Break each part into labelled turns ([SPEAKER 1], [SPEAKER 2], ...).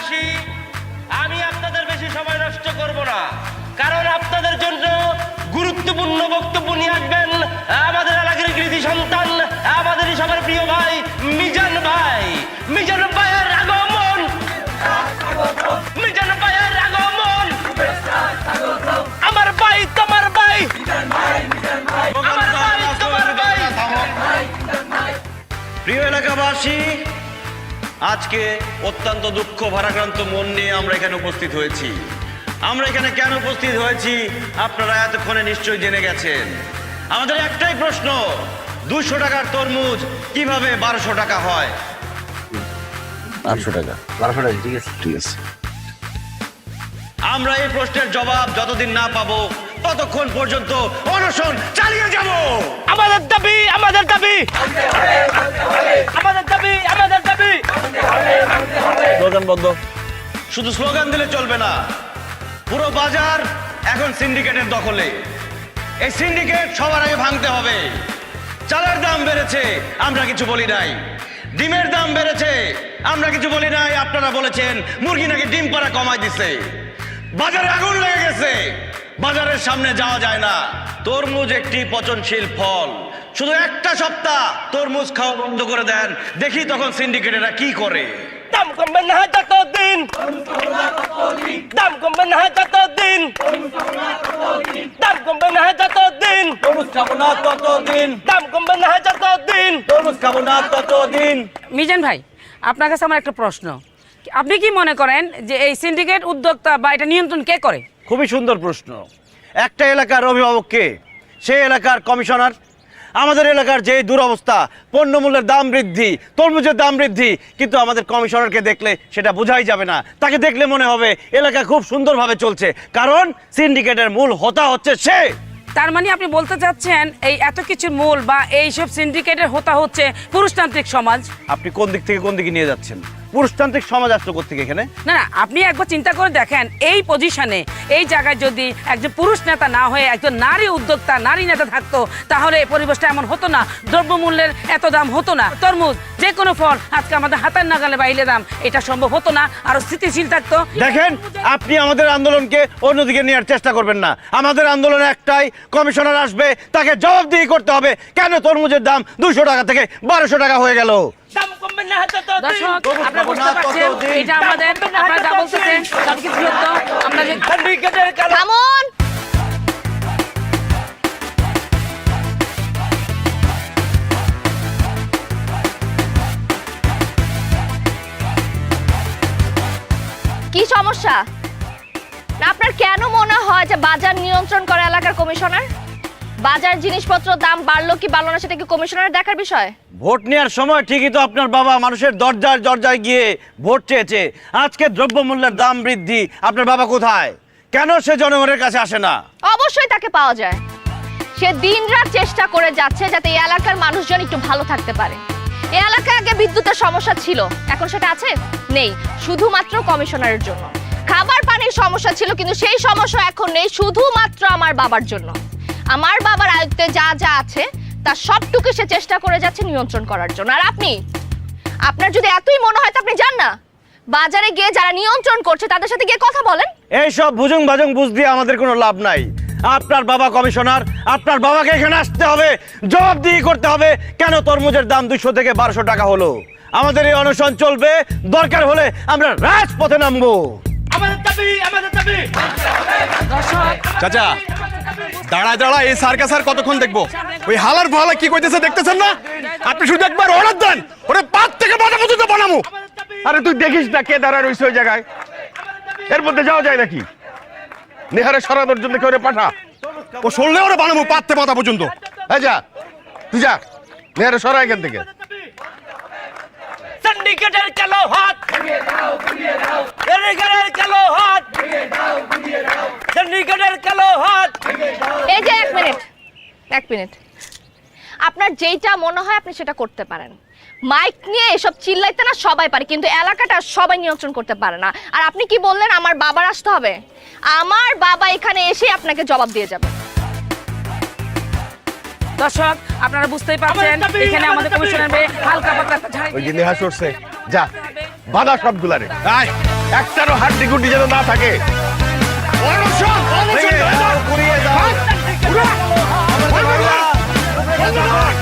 [SPEAKER 1] এলাকাবাসী, আমি আপনাদের বেশি সময় নষ্ট করব না, কারণ আপনাদের জন্য গুরুত্বপূর্ণ বক্তব্য নিয়ে আসবেন আমাদের এলাকার কৃতি সন্তান, আমাদেরই সবার প্রিয় ভাই মিজান ভাই। মিজান ভাইয়ের আগমন, মিজান ভাইয়ের আগমন, আমার ভাই তোমার ভাই, আমার ভাই তোমার ভাই।
[SPEAKER 2] প্রিয় এলাকাবাসী, আজকে অত্যন্ত দুঃখ ভারাক্রান্ত মন নিয়ে আমরা এখানে উপস্থিত হয়েছি। আমরা এখানে কেন উপস্থিত হয়েছি আপনারা এতক্ষণে নিশ্চয়ই জেনে গেছেন। আমাদের একটাই প্রশ্ন, 200 টাকার তরমুজ কিভাবে 1200 টাকা হয়?
[SPEAKER 3] 1200 টাকা, 1200 টাকা, ঠিক আছে, ঠিক আছে।
[SPEAKER 2] আমরা এই প্রশ্নের জবাব যতদিন না পাবো ততক্ষণ পর্যন্ত অনশন চালিয়ে যাব।
[SPEAKER 1] আমাদের দাবি, আমাদের দাবি, আমাদের দাবি, আমাদের দাবি।
[SPEAKER 3] স্লোগান বন্ধ।
[SPEAKER 2] শুধু স্লোগান দিলে চলবে না, পুরো বাজার এখন সিন্ডিকেটের দখলে। এই সিন্ডিকেট সবার আগে ভাঙতে হবে। চালের দাম বেড়েছে, আমরা কিছু বলি নাই। ডিমের দাম বেড়েছে, আমরা কিছু বলি নাই। আপনারা বলেছেন মুরগি নাকি ডিম পাড়া কমাই দিছে। বাজারে আগুন লেগে গেছে, বাজারের সামনে যাওয়া যায় না। তরমুজ একটি পচনশীল ফল, শুধু একটা সপ্তাহ তরমুজ খাওয়া বন্ধ করে দেন, দেখি তখন সিন্ডিকেটেরা কি করে।
[SPEAKER 1] দাম কমবে না যতদিন, দাম কমবে না যতদিন, দাম কমবে না যতদিন,
[SPEAKER 3] তরমুজ খাবো না ততদিন,
[SPEAKER 1] দাম কমবে না যতদিন,
[SPEAKER 3] তরমুজ খাবো না ততদিন।
[SPEAKER 4] মিজান ভাই, আপনার কাছে আমার একটা প্রশ্ন, আপনি কি মনে করেন যে এই সিন্ডিকেট উদ্যোক্তা বা এটা নিয়ন্ত্রণ কে করে?
[SPEAKER 2] খুবই সুন্দর প্রশ্ন। একটা এলাকার অভিভাবককে, সেই এলাকার কমিশনার। আমাদের এলাকার যে দুরবস্থা, পণ্যমূল্যের দাম বৃদ্ধি, তরমুজের দাম বৃদ্ধি, কিন্তু আমাদের কমিশনারকে দেখলে সেটা বোঝাই যাবে না। তাকে দেখলে মনে হবে এলাকা খুব সুন্দরভাবে চলছে, কারণ সিন্ডিকেটের মূল হোতা হচ্ছে সে।
[SPEAKER 4] তার মানে আপনি বলতে চাচ্ছেন এই এত কিছুর মূল বা এইসব সিন্ডিকেটের হোতা হচ্ছে পুরুষতান্ত্রিক সমাজ?
[SPEAKER 2] আপনি কোন দিক থেকে কোন দিকে নিয়ে যাচ্ছেন? পুরুষতান্ত্রিক সমাজ আসলো কোত্থেকে এখানে?
[SPEAKER 4] না না, আপনি একবার চিন্তা করে দেখেন, এই পজিশনে, এই জায়গায় যদি একজন পুরুষ নেতা না হয়ে একজন নারী উদ্যোক্তা, নারী নেতা থাকতো, তাহলে এই পরিবেশটা এমন হতো না, দ্রব্যমূল্যের এত দাম হতো না, তরমুজ যে কোনো ফল আজকে আমাদের হাতের নাগালে বাইরে দাম, এটা সম্ভব হতো না, আরো স্থিতিশীল থাকতো।
[SPEAKER 2] দেখেন, আপনি আমাদের আন্দোলনকে অন্যদিকে নেওয়ার চেষ্টা করবেন না। আমাদের আন্দোলন একটাই, কমিশনার আসবে, তাকে জবাবদিহি করতে হবে কেন তরমুজের দাম 200 টাকা থেকে 1200 টাকা হয়ে গেল।
[SPEAKER 1] দাম কমবে না যতদিন।
[SPEAKER 4] দর্শক, আপনারা বুঝতে পারছেন এটা আমাদের, আপনারা যা বলতেছেন সবকিছু সত্য। আমরা যে
[SPEAKER 1] সিন্ডিকেটের কারণে
[SPEAKER 5] থামুন। কি সমস্যা? না আপনার কেন মনে হয় যে বাজার নিয়ন্ত্রণ করে এলাকার কমিশনার? বাজার জিনিসপত্র দাম বাড়লো কি বাড়লো না সেটা কি কমিশনারের দেখার বিষয়?
[SPEAKER 2] ভোট নেওয়ার সময় ঠিকই তো আপনার বাবা মানুষের দরজায় দরজায় গিয়ে ভোট চেয়েছে। আজকে দ্রব্যমূল্যের দাম বৃদ্ধি, আপনার বাবা কোথায়? কেন সে জনগণের কাছে আসে না?
[SPEAKER 5] অবশ্যই তাকে পাওয়া যায়। সে দিনরাত চেষ্টা করে যাচ্ছে যাতে এই এলাকার মানুষজন একটু ভালো থাকতে পারে। এই এলাকায় আগে বিদ্যুতের সমস্যা ছিল, এখন সেটা আছে? নেই, শুধুমাত্র কমিশনারের জন্য। খাবার পানির সমস্যা ছিল, কিন্তু সেই সমস্যা এখন নেই, শুধুমাত্র আমার বাবার জন্য। আমার বাবার আয়ত্তে যা যা আছে তার সবটুকু সে চেষ্টা করে যাচ্ছে নিয়ন্ত্রণ করার জন্য। আর আপনি, আপনার যদি এতই মনে হয় তো আপনি যান না, বাজারে গিয়ে যারা নিয়ন্ত্রণ করছে তাদের সাথে গিয়ে কথা বলেন।
[SPEAKER 2] এইসব ভুজুং ভাজুং বুঝ দিয়ে আমাদের কোনো লাভ নাই। আপনার বাবা কমিশনার, আপনার বাবাকে এখানে আসতে হবে, জবাবদিহি করতে হবে কেন তরমুজের দাম 200 থেকে 1200 টাকা হলো। আমাদের এই অনশন চলবে, দরকার হলে আমরা রাজপথে নামবো।
[SPEAKER 1] আমাদের দাবি, আমাদের দাবি।
[SPEAKER 6] চাচা, দাঁড়ায় দাঁড়ায় এই সার্কাস আর কতক্ষণ দেখবো? ওই হালার ভালা কি কইতেছে দেখতেছেন না? আপনি শুধু একবার অর্ডার দেন, ওরে পাত থেকে বাটা পর্যন্ত বানামু। আরে তুই দেখিস না কে দাঁড়ায় রইছে ওই জায়গায়, এর মধ্যে যাওয়া যায় নাকি? নেহারে সরানোর জন্য কেউ পাঠা, ও সরলে ওরে বানামু পাত থেকে মাথা পর্যন্ত। এই যা, তুই যা, নেহারে সরা এখান থেকে।
[SPEAKER 1] সিন্ডিকেটের কালো হাত ভেঙে দাও, ভেঙে দাও। সিন্ডিকেটের কালো হাত ভেঙে দাও, ভেঙে দাও। সিন্ডিকেটের কালো হাত ভেঙে দাও।
[SPEAKER 5] এই যে এক মিনিট, আপনার যেইটা মনে হয় আপনি সেটা করতে পারেন। মাইক নিয়ে এসব চিল্লাইতে না সবাই পারে, কিন্তু এলাকাটা সবাই নিয়ন্ত্রণ করতে পারে না। আর আপনি কি বললেন আমার বাবার আসতে হবে? আমার বাবা এখানে এসে আপনাকে জবাব দিয়ে যাবে।
[SPEAKER 4] দর্শক, আপনারা বুঝতেই পারছেন এখানে আমাদের কমিশনার হালকা পাতলা
[SPEAKER 6] ওই যে নেহা সরছে, যা বাধা সবগুলারে। আয় একটারও হাড্ডি গুড্ডি যেন না থাকে। অনশন, অনশন করে দাও।
[SPEAKER 2] পুড়িয়ে দাও।
[SPEAKER 6] পুরো বন্ধ কর। বন্ধ কর।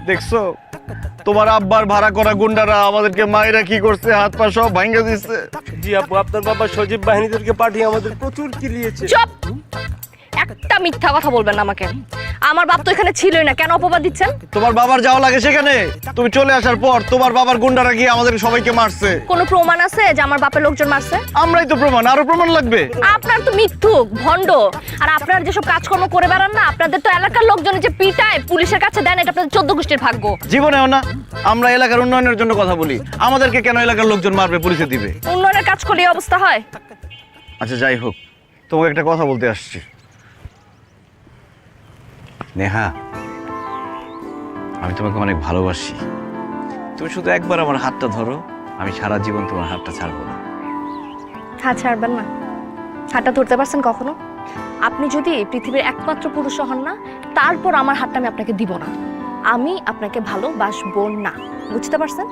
[SPEAKER 6] দেখছো তোমার আব্বার ভাড়া করা গুন্ডারা আমাদেরকে মায়েরা কি করছে, হাত পা সব ভাঙে দিচ্ছে।
[SPEAKER 1] জি আব্বু, আপনার বাবা সজীব বাহিনীদেরকে পাঠিয়ে আমাদের প্রচুর কিলিয়েছে।
[SPEAKER 5] চুপ! একটা মিথ্যা কথা বলবেন না আমাকে। আমার বাপ তো এখানে ছিলই না, কেন অপবাদ দিচ্ছেন?
[SPEAKER 2] তোমার বাবার যাওয়া লাগে সেখানে? তুমি চলে আসার পর তোমার বাবার গুন্ডারা গিয়ে আমাদের সবাইকে মারছে।
[SPEAKER 5] কোনো প্রমাণ আছে যে আমার বাপের লোকজন মারছে?
[SPEAKER 2] আমরাই তো প্রমাণ, আরো প্রমাণ লাগবে?
[SPEAKER 5] আপনার তো মিথ্যুক, ভণ্ড। আর আপনার যেসব কাজকর্ম করে বেড়ান না, আপনাদের তো এলাকার লোকজন যে পিটায় পুলিশের কাছে দেন, এটা আপনাদের 14 গোষ্ঠীর ভাগ্য।
[SPEAKER 2] জীবনেও না। আমরা এলাকার উন্নয়নের জন্য কথা বলি, আমাদেরকে কেন এলাকার লোকজন মারবে, পুলিশে দিবে?
[SPEAKER 5] উন্নয়নের কাজ করলে এই অবস্থা হয়?
[SPEAKER 2] আচ্ছা যাই হোক, তোমাকে একটা কথা বলতে আসছি। নেহা, আমি তোমাকে অনেক ভালোবাসি। তুমি শুধু একবার আমার হাতটা ধরো, আমি সারা জীবন তোমার হাতটা ছাড়বো না।
[SPEAKER 5] হাত ছাড়বেন না? হাতটা ধরতে পারছেন কখনো? আপনি যদি পৃথিবীর একমাত্র পুরুষ হন না, তারপর আমার হাতটা আমি আপনাকে দিব না। আমি আপনাকে ভালোবাসবো না, বুঝতে পারছেন?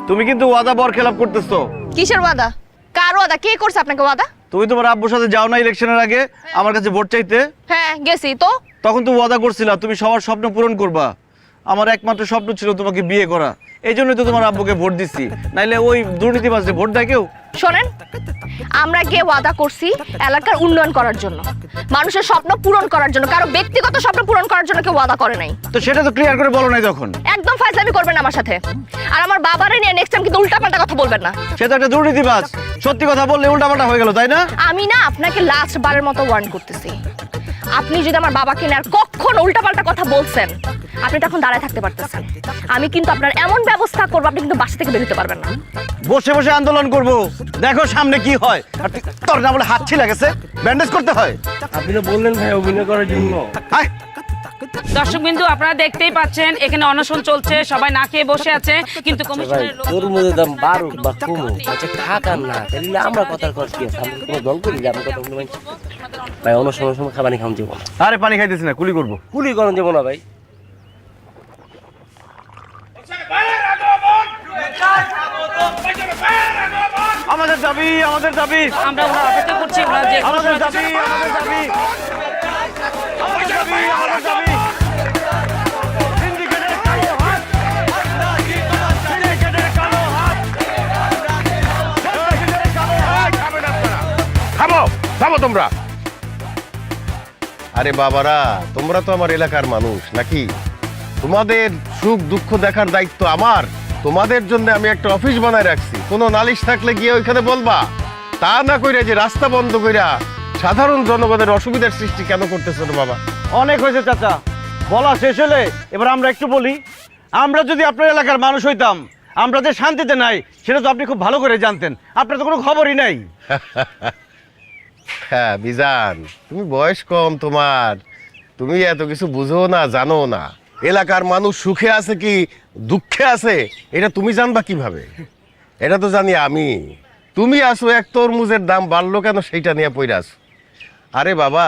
[SPEAKER 2] তুমি কিন্তু ওয়াদা বরখেলাপ করতেছো।
[SPEAKER 5] কিসের ওয়াদা? কার ওয়াদা? কে করছে আপনাকে ওয়াদা?
[SPEAKER 2] তুমি তোমার আব্বুর সাথে যাও না ইলেকশনের আগে আমার কাছে ভোট চাইতে?
[SPEAKER 5] হ্যাঁ গেছি তো।
[SPEAKER 2] তখন তো ওয়াদা করছিলা তুমি সবার স্বপ্ন পূরণ করবা। আমার একমাত্র স্বপ্ন ছিল তোমাকে বিয়ে করা, এই জন্যই তো তোমার আব্বুকে ভোট দিচ্ছি, নাইলে ওই দুর্নীতিবাজে ভোট দেয় কেউ?
[SPEAKER 5] শোনেন, আমরা গিয়ে ওয়াদা করছি এলাকার উন্নয়ন করার জন্য, মানুষের স্বপ্ন পূরণ করার জন্য, কারো ব্যক্তিগত স্বপ্ন পূরণ করার জন্য কেউ ওয়াদা করে নাই।
[SPEAKER 2] তো সেটা তো ক্লিয়ার করে বলো নাই তখন।
[SPEAKER 5] একদম ফাজলামি করবেন না আমার সাথে। আর আমার বাবারে নিয়ে নেক্সট টাইম কিন্তু উল্টাপাল্টা কথা বলবেন না।
[SPEAKER 2] সে তো একটা দুর্নীতিবাজ, সত্যি কথা বললে উল্টাপাল্টা হয়ে গেল, তাই না?
[SPEAKER 5] আমি না আপনাকে লাস্ট বারের মতো ওয়ার্ন করতেছি, আপনি যদি আমার বাবাকে নিয়ে আর কখনো উল্টাপাল্টা কথা বলছেন, আপনি তখন দাঁড়ায় থাকতে পারতেছেন। আমি কিন্তু আপনার এমন ব্যবস্থা করবো, আপনি কিন্তু বাসা থেকে বেরোতে পারবেন না।
[SPEAKER 2] বসে বসে আন্দোলন করব, দেখো সামনে কি হয়। আর তোর না বলে হাত ছিলা গেছে, ব্যান্ডেজ করতে হয়।
[SPEAKER 1] আপনি তো বললেন ভাই অভিনয় করার জন্য।
[SPEAKER 2] আয়
[SPEAKER 4] দর্শকবিন্দু, আপনারা দেখতেই পাচ্ছেন এখানে অনশন চলছে, সবাই না খেয়ে বসে আছে, কিন্তু কমিশনের লোক
[SPEAKER 1] তরমুজের দাম বাড়ুক বা কমুক, আচ্ছা খাক আর না তাহলে আমরা কথার খরচ কি আছে? আমরা কোনো দল করি, আমরা কথা বলি ভাই। অনশনের সময় খাবারই খাম যাবো না।
[SPEAKER 2] আরে পানি খাইতেছি না, কুলি করবো।
[SPEAKER 1] কুলি করেন যাবো না ভাই।
[SPEAKER 2] আমাদের দাবি, আমাদের দাবি,
[SPEAKER 4] আমরা ওরা অপেক্ষা করছি, ওরা যে
[SPEAKER 2] আমাদের দাবি, আমাদের দাবি, আমাদের দাবি, আমাদের দাবি। সিন্ডিকেটের কালো হাত, সিন্ডিকেটের কালো হাত, সিন্ডিকেটের কালো হাত।
[SPEAKER 6] থামো, থামো তোমরা। আরে বাবারা, তোমরা তো আমার এলাকার মানুষ নাকি? তোমাদের সুখ দুঃখ দেখার দায়িত্ব আমার। তোমাদের জন্য আমি একটা অফিস বানায় রাখছি, কোনো নালিশ থাকলে গিয়ে ওইখানে বলবা। তা না কইরা যে রাস্তা বন্ধ কইরা সাধারণ জনগণের অসুবিধার সৃষ্টি কেন করতেছো রে বাবা?
[SPEAKER 2] অনেক হয়েছে চাচা, বলা শেষ হলে এবার আমরা একটু বলি। আমরা যদি আপনার এলাকার মানুষ হইতাম, আমরা যে শান্তিতে নাই সেটা তো আপনি খুব ভালো করে জানতেন। আপনার তো কোনো খবরই নাই।
[SPEAKER 6] হ্যাঁ বিজান, তুমি বয়স কম তোমার, তুমি এত কিছু বুঝো না, জানো না। এলাকার মানুষ সুখে আছে কি দুঃখে আছে এটা তুমি জানবা কিভাবে? এটা তো জানি আমি। তুমি আসো এক তরমুজের দাম বাড়লো কেন সেইটা নিয়ে পইরা আসো। আরে বাবা,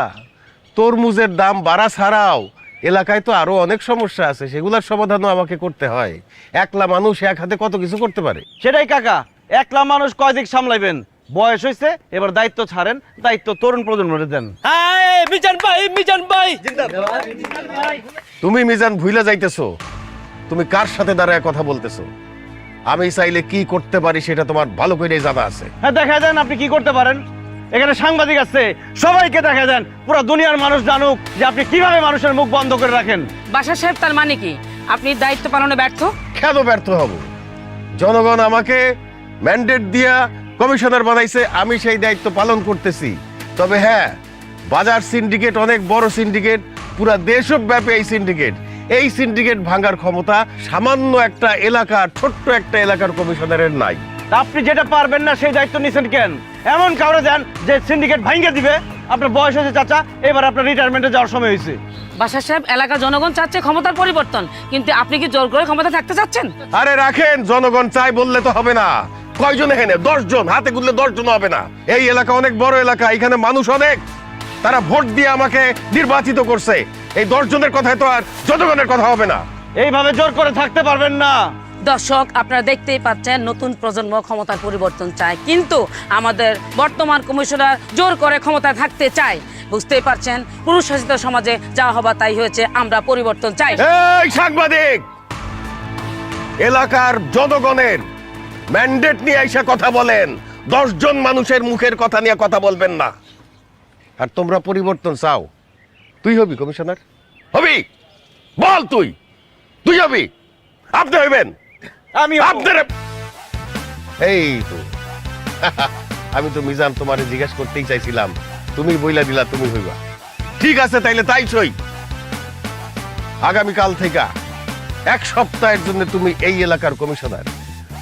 [SPEAKER 6] তরমুজের দাম বাড়া ছাড়াও এলাকায় তো আরো অনেক সমস্যা আছে, সেগুলোর সমাধানও আমাকে করতে হয়। একলা মানুষ এক হাতে কত কিছু করতে পারে।
[SPEAKER 2] সেটাই কাকা, একলা মানুষ কয় দিক সামলাইবেন? বয়স হয়েছে, এবার দায়িত্ব ছাড়েন, দায়িত্ব তরুণ প্রজন্মরে দেন।
[SPEAKER 1] মিজান ভাই, মিজান ভাই।
[SPEAKER 6] তুমি মিজান ভুইলা যাইতেছো, তুমি কার সাথে দাঁড়ায় কথা বলতেছো? আমি চাইলে কি করতে পারি সেটা তোমার ভালো করে জানা আছে।
[SPEAKER 2] হ্যাঁ দেখা দেন আপনি কি করতে পারেন। এখানে সাংবাদিক আছে, সবাইকে দেখা দেন, পুরো দুনিয়ার মানুষ জানুক যে আপনি কিভাবে মানুষের মুখ বন্ধ করে রাখেন।
[SPEAKER 4] বাসার সাহেব, তার মানে কি আপনি দায়িত্ব পালনে ব্যর্থ?
[SPEAKER 6] কেন ব্যর্থ হব? জনগণ আমাকে ম্যান্ডেট দিয়া কমিশনার বানাইছে, আমি সেই দায়িত্ব পালন করতেছি। তবে হ্যাঁ, বাজার সিন্ডিকেট অনেক বড় সিন্ডিকেট, পুরা দেশব্যাপী এই সিন্ডিকেট। এই সিন্ডিকেট ভাঙার ক্ষমতা সামান্য একটা এলাকার, ছোট্ট একটা এলাকার কমিশনারের নাই।
[SPEAKER 2] তা আপনি যেটা পারবেন না সেই দায়িত্ব নিছেন কেন? এমন কাউরে দেন যে সিন্ডিকেট ভাঙিয়ে দিবে। আপনার বয়স হয়েছে চাচা, এবার আপনার রিটায়ারমেন্টে যাওয়ার সময় হয়েছে।
[SPEAKER 4] বাসার সাহেব, এলাকার জনগণ চাচ্ছে ক্ষমতার পরিবর্তন, কিন্তু আপনি কি জোর করে ক্ষমতা থাকতে চাচ্ছেন?
[SPEAKER 6] আরে রাখেন, জনগণ চাই বললে তো হবে না। কয়জন এখানে? 10 জন, হাতে গুনলে 10 জন হবে না। এই এলাকা অনেক বড় এলাকা, এখানে মানুষ অনেক, তারা ভোট দিয়ে আমাকে নির্বাচিত করছে। এই 10 জনের কথায় তো আর জনগণের কথা হবে না।
[SPEAKER 2] এইভাবে জোর করে থাকতে পারবেন না।
[SPEAKER 4] দর্শক, আপনারা দেখতেই পাচ্ছেন নতুন প্রজন্ম ক্ষমতার পরিবর্তন চায়, কিন্তু আমাদের বর্তমান কমিশনার জোর করে ক্ষমতায় থাকতে চায়। বুঝতেই পারছেন, পুরুষ শাসিত সমাজে যা হবার তাই হয়েছে। আমরা পরিবর্তন চাই।
[SPEAKER 6] এই সাংবাদিক, এলাকার জনগণের ম্যান্ডেট নিয়ে এসে কথা বলেন, 10 জন মানুষের মুখের কথা নিয়ে কথা বলবেন না। আর তোমরা পরিবর্তন চাও, তুই হবি কমিশনার? হবি? বল, তুই হবি? আপনি হইবেন?
[SPEAKER 2] আমি
[SPEAKER 6] আপনার এই তো আমি তো মিজান তোমারে জিজ্ঞেস করতেই চাইছিলাম, তুমি বইলা দিলা তুমি হইবা। ঠিক আছে, তাইলে তাই সই। আগামীকাল থেকে 1 সপ্তাহের জন্য তুমি এই এলাকার কমিশনার।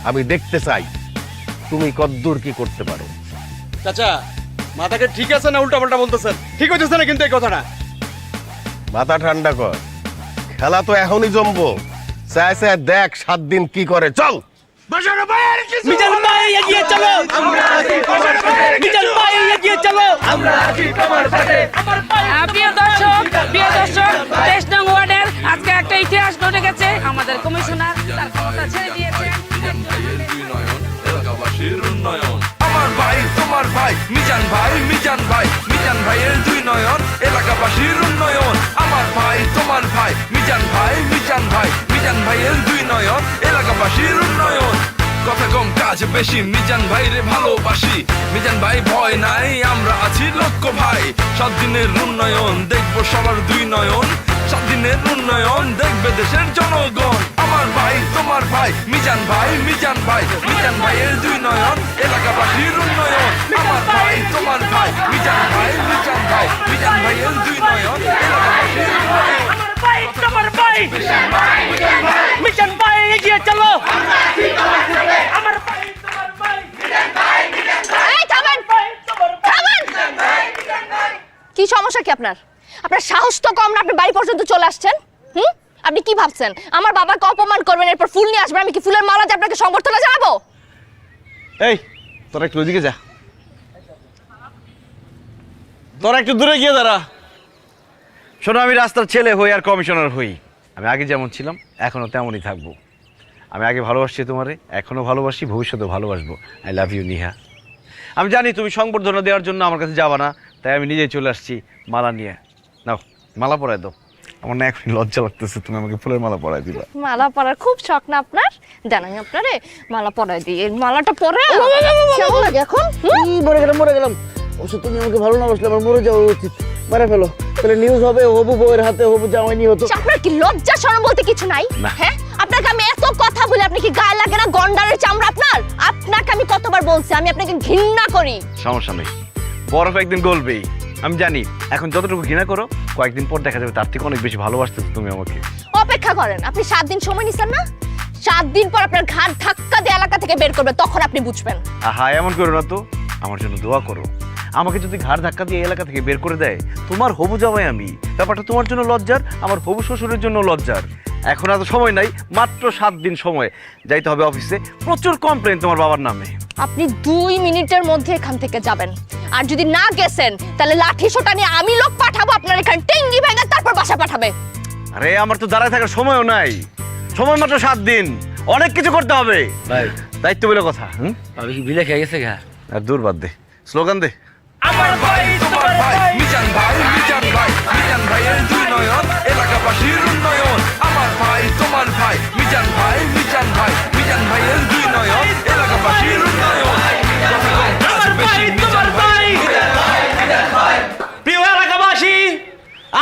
[SPEAKER 6] আমি দেখতে চাই তুমি কদ্দূর কি করতে পারো।
[SPEAKER 7] চাচা, মাথাকে ঠিক আছে না উল্টাপাল্টা বলতেছেন? ঠিক হচ্ছে না কিন্তু এই কথাটা।
[SPEAKER 6] মাথা ঠান্ডা কর, খেলা তো এখনই জমবো। চায় চায় দেখ 7 দিন কি করে। চল
[SPEAKER 7] মিজান ভাই এগিয়ে চলো, মিজান ভাই এগিয়ে চলো।
[SPEAKER 4] প্রিয় দর্শক, 23 নং ওয়ার্ডের আজকে একটা ইতিহাস ঘটে গেছে। আমাদের কমিশনার তার ক্ষমতা ছেড়ে দিয়েছে।
[SPEAKER 8] আমার ভাই তোমার ভাই মিজান ভাই, মিজান ভাই, মিজান ভাইয়ের 2 নয়ন এলাকাবাসীর উন্নয়ন। আমার ভাই তোমার ভাই মিজান ভাই, মিজান ভাই, মিজান ভাইয়ের 2 নয়ন এলাকাবাসীর উন্নয়ন। কথা কম কাজ বেশি, মিজান ভাই রে ভালোবাসি। মিজান ভাই ভয় নাই, আমরা আছি লক্ষ্য ভাই। 7 দিনের উন্নয়ন দেখবো সবার 2 নয়ন। 7 দিনের উন্নয়ন দেখবে দেশের জনগণ। আমার ভাই তোমার ভাই মিজান ভাই, মিজান ভাই, মিজান ভাইয়ের 2 নয়ন এলাকাবাসীর উন্নয়ন। আমার ভাই তোমার ভাই মিজান ভাই, মিজান ভাই, মিজান ভাইয়ের 2 নয়ন এলাকাবাসীর উন্নয়ন।
[SPEAKER 7] মিজান ভাই এগিয়ে চলো।
[SPEAKER 5] এই থামেন, থামেন। কি সমস্যা কি আপনার? আপনার সাহস তো কম না, আপনি বাড়ি পর্যন্ত চলে আসছেন। আপনি কি ভাবছেন আমার বাবাকে অপমান করবেন, এরপর ফুল নিয়ে আসবেন? আমি কি ফুলের মালা দিয়ে আপনাকে সংবর্ধনা জানাবো?
[SPEAKER 2] এই তোরা একটু ওইদিকে যা, তোরা একটু দূরে গিয়ে দাঁড়া। শোনো, আমি রাস্তার ছেলে হই আর কমিশনার হই। আমি আগে যেমন ছিলাম এখনো তেমনই থাকবো। আমি আগে ভালোবাসছি তোমারে, এখনো ভালোবাসি, ভবিষ্যতেও ভালোবাসবো। I love you Niha. আমি জানি তুমি সংবর্ধনা দেওয়ার জন্য আমার কাছে যাবা না, তাই আমি নিজেই চলে আসছি মালা নিয়ে। নাও, মালা পরায় দাও। আমার না এখন লজ্জা লাগতেছে, তুমি আমাকে ফুলের মালা পরায় দিবা।
[SPEAKER 5] মালা পরার খুব শখ না আপনার? জানাই আপনারে মালা পরাই দিই। এই মালাটা পরে কেমন লাগে এখন?
[SPEAKER 3] মরে গেলাম। অবশ্য তুমি আমাকে ভালো না বাসলে আমার মরে যাওয়া উচিত। মেরে ফেলো, তাহলে নিউজ হবে হবু বউয়ের হাতে হবু জামাই নিয়ে হতো।
[SPEAKER 5] আপনার কি লজ্জা শরম বলতে কিছু নাই? হ্যাঁ, আপনাকে আমি এত কথা বলি, আপনি কি গায়ে লাগে না? গন্ডারের চামড়া আপনার। আপনাকে আমি কতবার বলছি আমি আপনাকে ঘৃণা করি।
[SPEAKER 2] সমস্যা নেই, বরফ একদিন গলবেই। আমি জানি এখন যতটুকু ঘৃণা করো, কয়েকদিন পর দেখা যাবে তার থেকে অনেক বেশি ভালোবাসতেছো তুমি আমাকে।
[SPEAKER 5] অপেক্ষা করেন, আপনি 7 দিন সময় নিছেন না? 7 দিন পর আপনার ঘাট ধাক্কা দিয়ে এলাকা থেকে বের করবে, তখন আপনি বুঝবেন।
[SPEAKER 2] আহা, এমন করো না তো, আমার জন্য দোয়া করো। আমাকে যদি ঘাড় ধাক্কা দিয়ে এলাকা থেকে বের করে দেয়, তোমার হবু জামাই আমি, ব্যাপারটা তোমার জন্য লজ্জার, আমার হবু শ্বশুরের জন্য লজ্জার। এখন এত সময় নাই, মাত্র 7 দিন সময়, যাইতে হবে অফিসে। প্রচুর কমপ্লেন তোমার বাবার নামে।
[SPEAKER 5] আপনি 2 মিনিটের মধ্যে এখান থেকে যাবেন, আর যদি না গেছেন তাহলে লাঠি সোটা নিয়ে আমি লোক পাঠাবো আপনার এখানে, টেঙ্গি ভেঙে তারপর বাসা পাঠাবে।
[SPEAKER 2] আরে আমার তো দাঁড়ায় থাকার সময়ও নাই, সময় মাত্র 7 দিন, অনেক কিছু করতে হবে
[SPEAKER 3] ভাই,
[SPEAKER 2] দায়িত্ব বলে কথা।
[SPEAKER 3] আমি কি বিলে খেয়ে গেছে গা?
[SPEAKER 2] আর দূর বাদ দে, স্লোগান দে।
[SPEAKER 8] আমার ভাই তোমার ভাই মিজান ভাই, মিজান ভাই, মিজান ভাইয়ের 2 নয়ন এলাকাবাসীর উন্নয়ন। আমার ভাই তোমার ভাই মিজান ভাই, মিজান ভাই, মিজান ভাইয়ের 2 নয়ন এলাকাবাসীর উন্নয়ন। কথা কম কাজ বেশি, মিজান ভাই, মিজান ভাই।
[SPEAKER 1] প্রিয় এলাকাবাসী,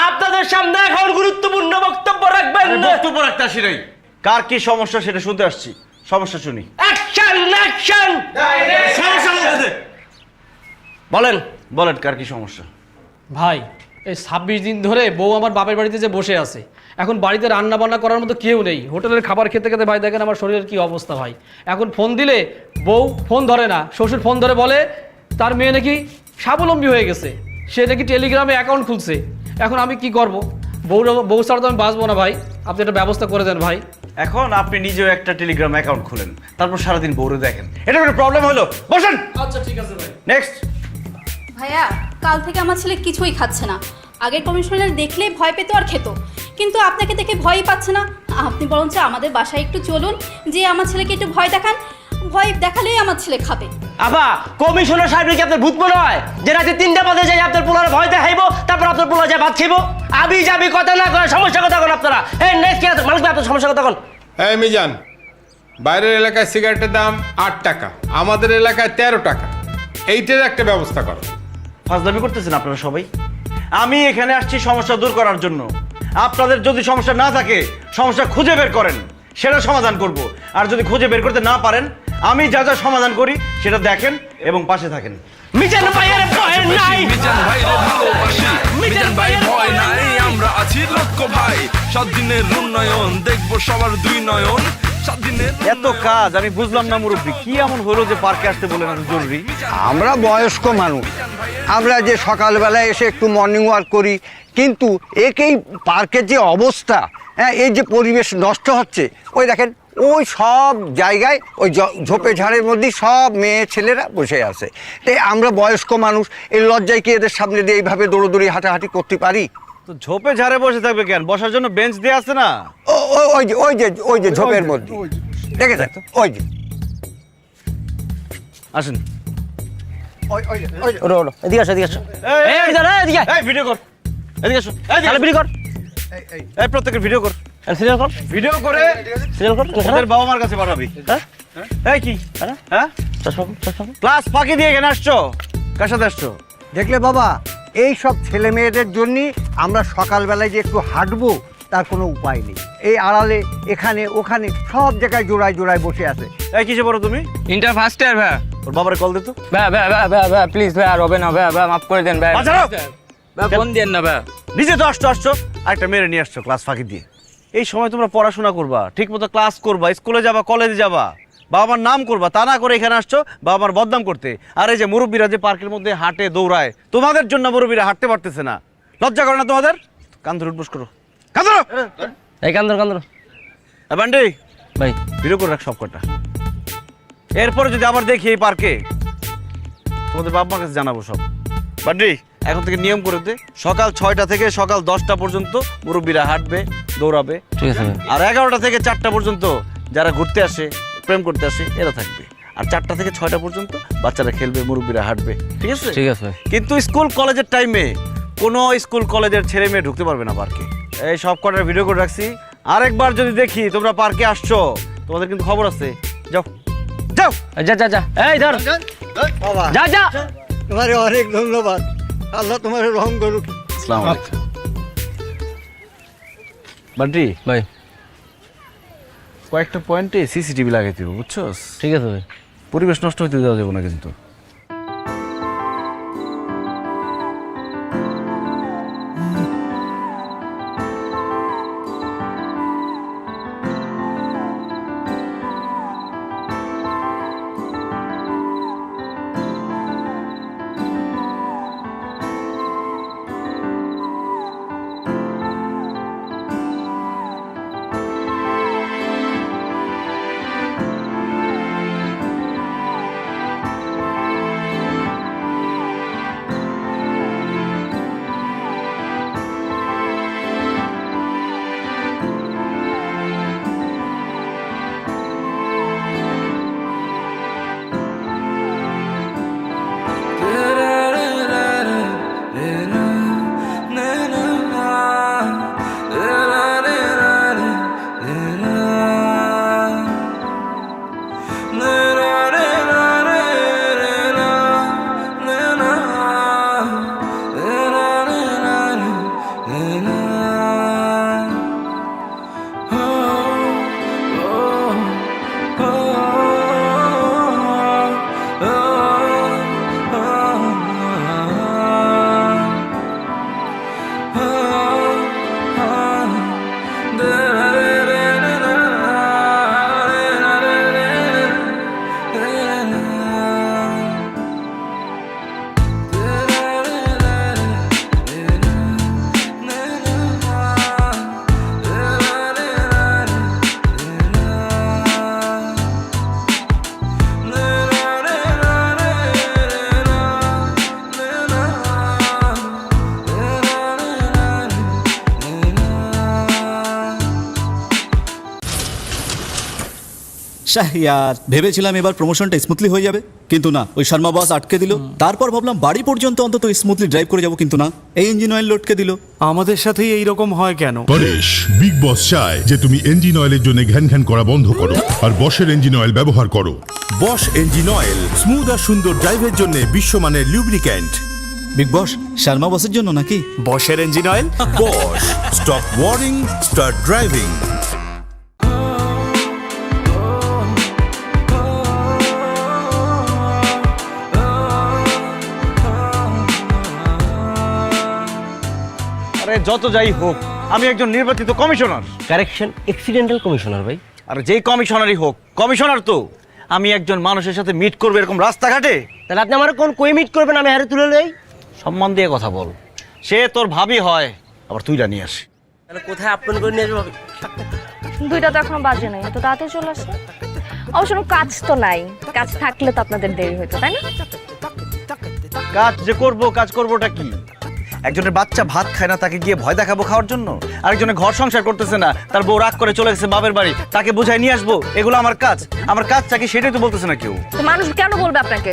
[SPEAKER 1] আপনাদের সামনে এখন গুরুত্বপূর্ণ বক্তব্য রাখবেন।
[SPEAKER 2] বক্তব্য রাখতে আসি নাই, কার কি সমস্যা সেটা শুনতে আসছি। সমস্যা শুনি।
[SPEAKER 1] Action, action.
[SPEAKER 2] বলেন বলেন, কার কি সমস্যা?
[SPEAKER 9] ভাই, এই 26 দিন ধরে বউ আমার বাপের বাড়িতে যে বসে আছে, এখন বাড়িতে রান্না বান্না করার মতো কেউ নেই, হোটেলের খাবার খেতে খেতে ভাই দেখেন আমার শরীরের কি অবস্থা ভাই। এখন ফোন দিলে বউ ফোন ধরে না, শ্বশুর ফোন ধরে বলে তার মেয়ে নাকি স্বাবলম্বী হয়ে গেছে, সে নাকি টেলিগ্রামে অ্যাকাউন্ট খুলছে। এখন আমি কি করব? বউ ছাড়া তো আমি বাঁচবো না ভাই, আপনি একটা ব্যবস্থা করে দেন ভাই।
[SPEAKER 2] এখন আপনি নিজেও একটা টেলিগ্রাম অ্যাকাউন্ট খুলেন, তারপর সারাদিন বউরে দেখেন, এটা কোনো প্রবলেম হলো? বসেন।
[SPEAKER 9] আচ্ছা ঠিক আছে ভাই।
[SPEAKER 2] নেক্সট।
[SPEAKER 10] ভাইয়া, কাল থেকে আমার ছেলে কিছুই খাচ্ছে না। আগের কমিশনার দেখলেই ভয় পেত আর খেত, কিন্তু আপনাকে দেখে ভয়ই পাচ্ছে না। আপনি বরঞ্চ আমাদের বাসায় একটু চলুন, যে আমার ছেলেকে একটু ভয় দেখান, ভয় দেখালেই আমার ছেলে খাবে।
[SPEAKER 1] আবা, কমিশনার সাহেব কি আপনার ভূত মনে হয় যে রাতে 3টা বাজে যাই আপনার পোলার ভয় দেখাইবো, তারপর আপনার পোলা যায় ভাত খাইবো? আবি যাবি কথা না কয়, সমস্যা কথা কোন আপনারা? এই নেক্সট কি আছে মালিক ভাই, আপনার সমস্যা কথা কোন?
[SPEAKER 11] এই মিজান, বাইরের এলাকায় সিগারেটের দাম 8 টাকা, আমাদের এলাকায় 13 টাকা, এইটার একটা ব্যবস্থা করো।
[SPEAKER 2] ফাজলামি করতেছেন আপনারা সবাই। আমি এখানে আসছি সমস্যা দূর করার জন্য। আপনাদের যদি সমস্যা না থাকে, সমস্যা খুঁজে বের করেন, সেটা সমাধান করব। আর যদি খুঁজে বের করতে না পারেন, আমি যা যা সমাধান করি সেটা দেখেন এবং পাশে থাকেন।
[SPEAKER 1] মিজান ভাইয়ের ভয় নাই,
[SPEAKER 8] মিজান ভাইরে ভালোবাসি, মিজান ভাই ভয় নাই, আমরা আছি লক্ষ্য ভাই, 7 দিনের উন্নয়ন দেখবো সবার 2 নয়ন, 7 দিনের
[SPEAKER 2] এত কাজ আমি বুঝলাম না মুরব্বী, কি এমন হলো যে পার্কে আসতে বলেন এত জরুরি?
[SPEAKER 12] আমরা বয়স্ক মানুষ, আমরা যে সকালবেলায় এসে একটু মর্নিং ওয়াক করি, কিন্তু একেই পার্কের যে অবস্থা, হ্যাঁ, এই যে পরিবেশ নষ্ট হচ্ছে, ওই দেখেন ওই সব জায়গায় ওই ঝোপে ঝাড়ের মধ্যে সব মেয়ে ছেলেরা বসে আছে। তাই আমরা বয়স্ক মানুষ, এই লজ্জায় কি এদের সামনে দিয়ে এইভাবে দৌড়োদৌড়ি হাঁটাহাঁটি করতে পারি?
[SPEAKER 2] তো ঝোপে ঝাড়ে বসে থাকবে কেন? বসার জন্য বেঞ্চ দিয়ে আছে না?
[SPEAKER 12] ওই যে ঝোপের মধ্যে দেখেছেন তো, ওই যে
[SPEAKER 2] আসেন।
[SPEAKER 3] ওরো ওরো, এদিকে আসো, এদিকে আসো। এই এদিকে আয়, এদিকে আয়।
[SPEAKER 2] এই ভিডিও কর, এদিকে আসো।
[SPEAKER 3] তাহলে বিড়ি কর,
[SPEAKER 2] এই প্রত্যেকের ভিডিও কর,
[SPEAKER 3] সিরিয়াল কর,
[SPEAKER 2] ভিডিও করে
[SPEAKER 3] সিরিয়াল কর।
[SPEAKER 2] ওদের বাবা মার কাছে পাঠাবি।
[SPEAKER 3] হ্যাঁ?
[SPEAKER 2] এই কি হ্যাঁ,
[SPEAKER 3] চশমা কর, চশমা কর।
[SPEAKER 2] ক্লাস ফাঁকি দিয়ে এখানে আসছো? কার সাথে আসছো?
[SPEAKER 12] দেখলে বাবা, এই সব ছেলে মেয়েদের জন্য আমরা সকালবেলায় যে একটু হাঁটবো তার কোনো উপায় নেই। এই আড়ালে এখানে ওখানে সব জায়গায় জোড়ায় জোড়ায় বসে আছে।
[SPEAKER 2] এই কিসে পড়ো তুমি?
[SPEAKER 7] ইন্টার ফার্স্ট ইয়ার ভাই।
[SPEAKER 2] ওর বাবারে কল দে তো।
[SPEAKER 7] ভাই ভাই ভাই ভাই ভাই প্লিজ ভাই, আর হবে না ভাই, ভাই মাফ করে দেন ভাই।
[SPEAKER 2] বাঁচাও।
[SPEAKER 7] ভাই ফোন দেন না ভাই।
[SPEAKER 2] নিজে তো আসছো, আরেকটা মেরে নিয়ে আসছো ক্লাস ফাঁকি দিয়ে। এই সময় তোমরা পড়াশোনা করবা, ঠিক মতো ক্লাস করবা, স্কুলে যাবা, কলেজে যাবা, বাবা মার নাম করবা, তা না করে এখানে আসছো বাবা মার বদনাম করতে। আর এই যে মুরব্বীরা যে পার্কের মধ্যে হাঁটে দৌড়ায়, তোমাদের জন্য মুরব্বীরা হাঁটতে পারতেছে না। লজ্জা করে না তোমাদের? কান ধরে উঠবোস করো, কান ধরো।
[SPEAKER 3] এই কান্দর কান্দর
[SPEAKER 2] বান্ডি
[SPEAKER 3] ভাই,
[SPEAKER 2] ভিডিও করে রাখ সব কটা। এরপরে যদি আবার দেখি এই পার্কে, তোমাদের বাবা মার কাছে জানাবো সব। বান্ডি এখন থেকে নিয়ম করে দে, সকাল 6টা থেকে সকাল 10টা পর্যন্ত মুরব্বীরা হাঁটবে, দৌড়াবে।
[SPEAKER 3] ঠিক আছে ভাই।
[SPEAKER 2] আর 11টা থেকে 4টা পর্যন্ত যারা ঘুরতে আসে, প্রেম করতে আসে, এরা থাকবে। আর 4টা থেকে 6টা পর্যন্ত বাচ্চারা খেলবে, মুরব্বীরা হাঁটবে। ঠিক আছে?
[SPEAKER 3] ঠিক আছে ভাই।
[SPEAKER 2] কিন্তু স্কুল কলেজের টাইমে কোনো স্কুল কলেজের ছেলে মেয়ে ঢুকতে পারবে না পার্কে। এই সব কটার ভিডিও করে রাখছি। আরেকবার যদি দেখি তোমরা পার্কে আসছো, তোমাদের কিন্তু খবর আছে। যাও যাও,
[SPEAKER 3] যা যা যা, এই ধর,
[SPEAKER 12] বাবা,
[SPEAKER 3] যা যা।
[SPEAKER 12] তোমারে অনেক ধন্যবাদ, আল্লাহ তোমার রহম করুক।
[SPEAKER 2] আসসালামু আলাইকুম। বান্টি
[SPEAKER 3] ভাই,
[SPEAKER 2] কয়েকটা পয়েন্টে সিসিটিভি লাগাই দিব, বুঝছস?
[SPEAKER 3] ঠিক আছে ভাই।
[SPEAKER 2] পরিবেশ নষ্ট হইতে দেওয়া যাবে না কিন্তু।
[SPEAKER 13] শাহরিয়ার ভেবেছিলাম এবার প্রমোশনটা স্মুথলি হয়ে যাবে, কিন্তু না, ওই শর্মা বস আটকে দিল। তারপর ভাবলাম বাড়ি পর্যন্ত অন্তত স্মুথলি ড্রাইভ করে যাবো, কিন্তু না, এই ইঞ্জিন অয়েল লটকে দিল।
[SPEAKER 6] আমাদের সাথেই এইরকম হয় কেন?
[SPEAKER 14] পরেশ, বিগ বস চায় যে তুমি ইঞ্জিন অয়েলের জন্য ঘ্যান ঘ্যান করা বন্ধ করো আর বশের ইঞ্জিন অয়েল ব্যবহার করো। বশ ইঞ্জিন অয়েল, স্মুথ আর সুন্দর ড্রাইভের জন্য বিশ্বমানের লুব্রিক্যান্ট।
[SPEAKER 13] বিগ বস শর্মা বসের জন্য নাকি?
[SPEAKER 6] বশের engine oil.
[SPEAKER 14] Bosch, stop worrying, start driving.
[SPEAKER 2] আরে যত যাই হোক, আমি একজন নির্বাচিত কমিশনার।
[SPEAKER 1] কারেকশন, এক্সিডেন্টাল কমিশনার ভাই।
[SPEAKER 2] আর যেই কমিশনারই হোক, কমিশনার তো আমি একজন মানুষের সাথে মিট করবো এরকম রাস্তাঘাটে।
[SPEAKER 1] তাহলে আপনি আমার কোন কই মিট করবেন, আমি হারে তুলে লই।
[SPEAKER 2] সম্মান দিয়ে কথা বল। সে তোর ভাবি হয়, আবার তুইরা নিয়ে আসে।
[SPEAKER 1] তাহলে কোথায় আপন করে নিয়ে যাবো?
[SPEAKER 5] 2টা তো এখনো বাজে নাই, এত তাড়াতাড়ি চলে আসে। অবশ্য কোনো কাজ তো নাই, কাজ থাকলে তো আপনাদের দেরি হতো, তাই না?
[SPEAKER 2] কাজ যে করবো, কাজ করবোটা কি? একজনের বাচ্চা ভাত খায় না, তাকে গিয়ে ভয় দেখাবো খাওয়ার জন্য? আরেকজনের ঘর সংসার করতেছে না, তার বউ রাগ করে চলে গেছে বাপের বাড়ি, তাকে বুঝাই নিয়ে আসবো? এগুলো আমার কাজ। আমার কাজটা কি সেটাই তো বলতেছে না কেউ।
[SPEAKER 5] তো মানুষ কেন বলবে আপনাকে?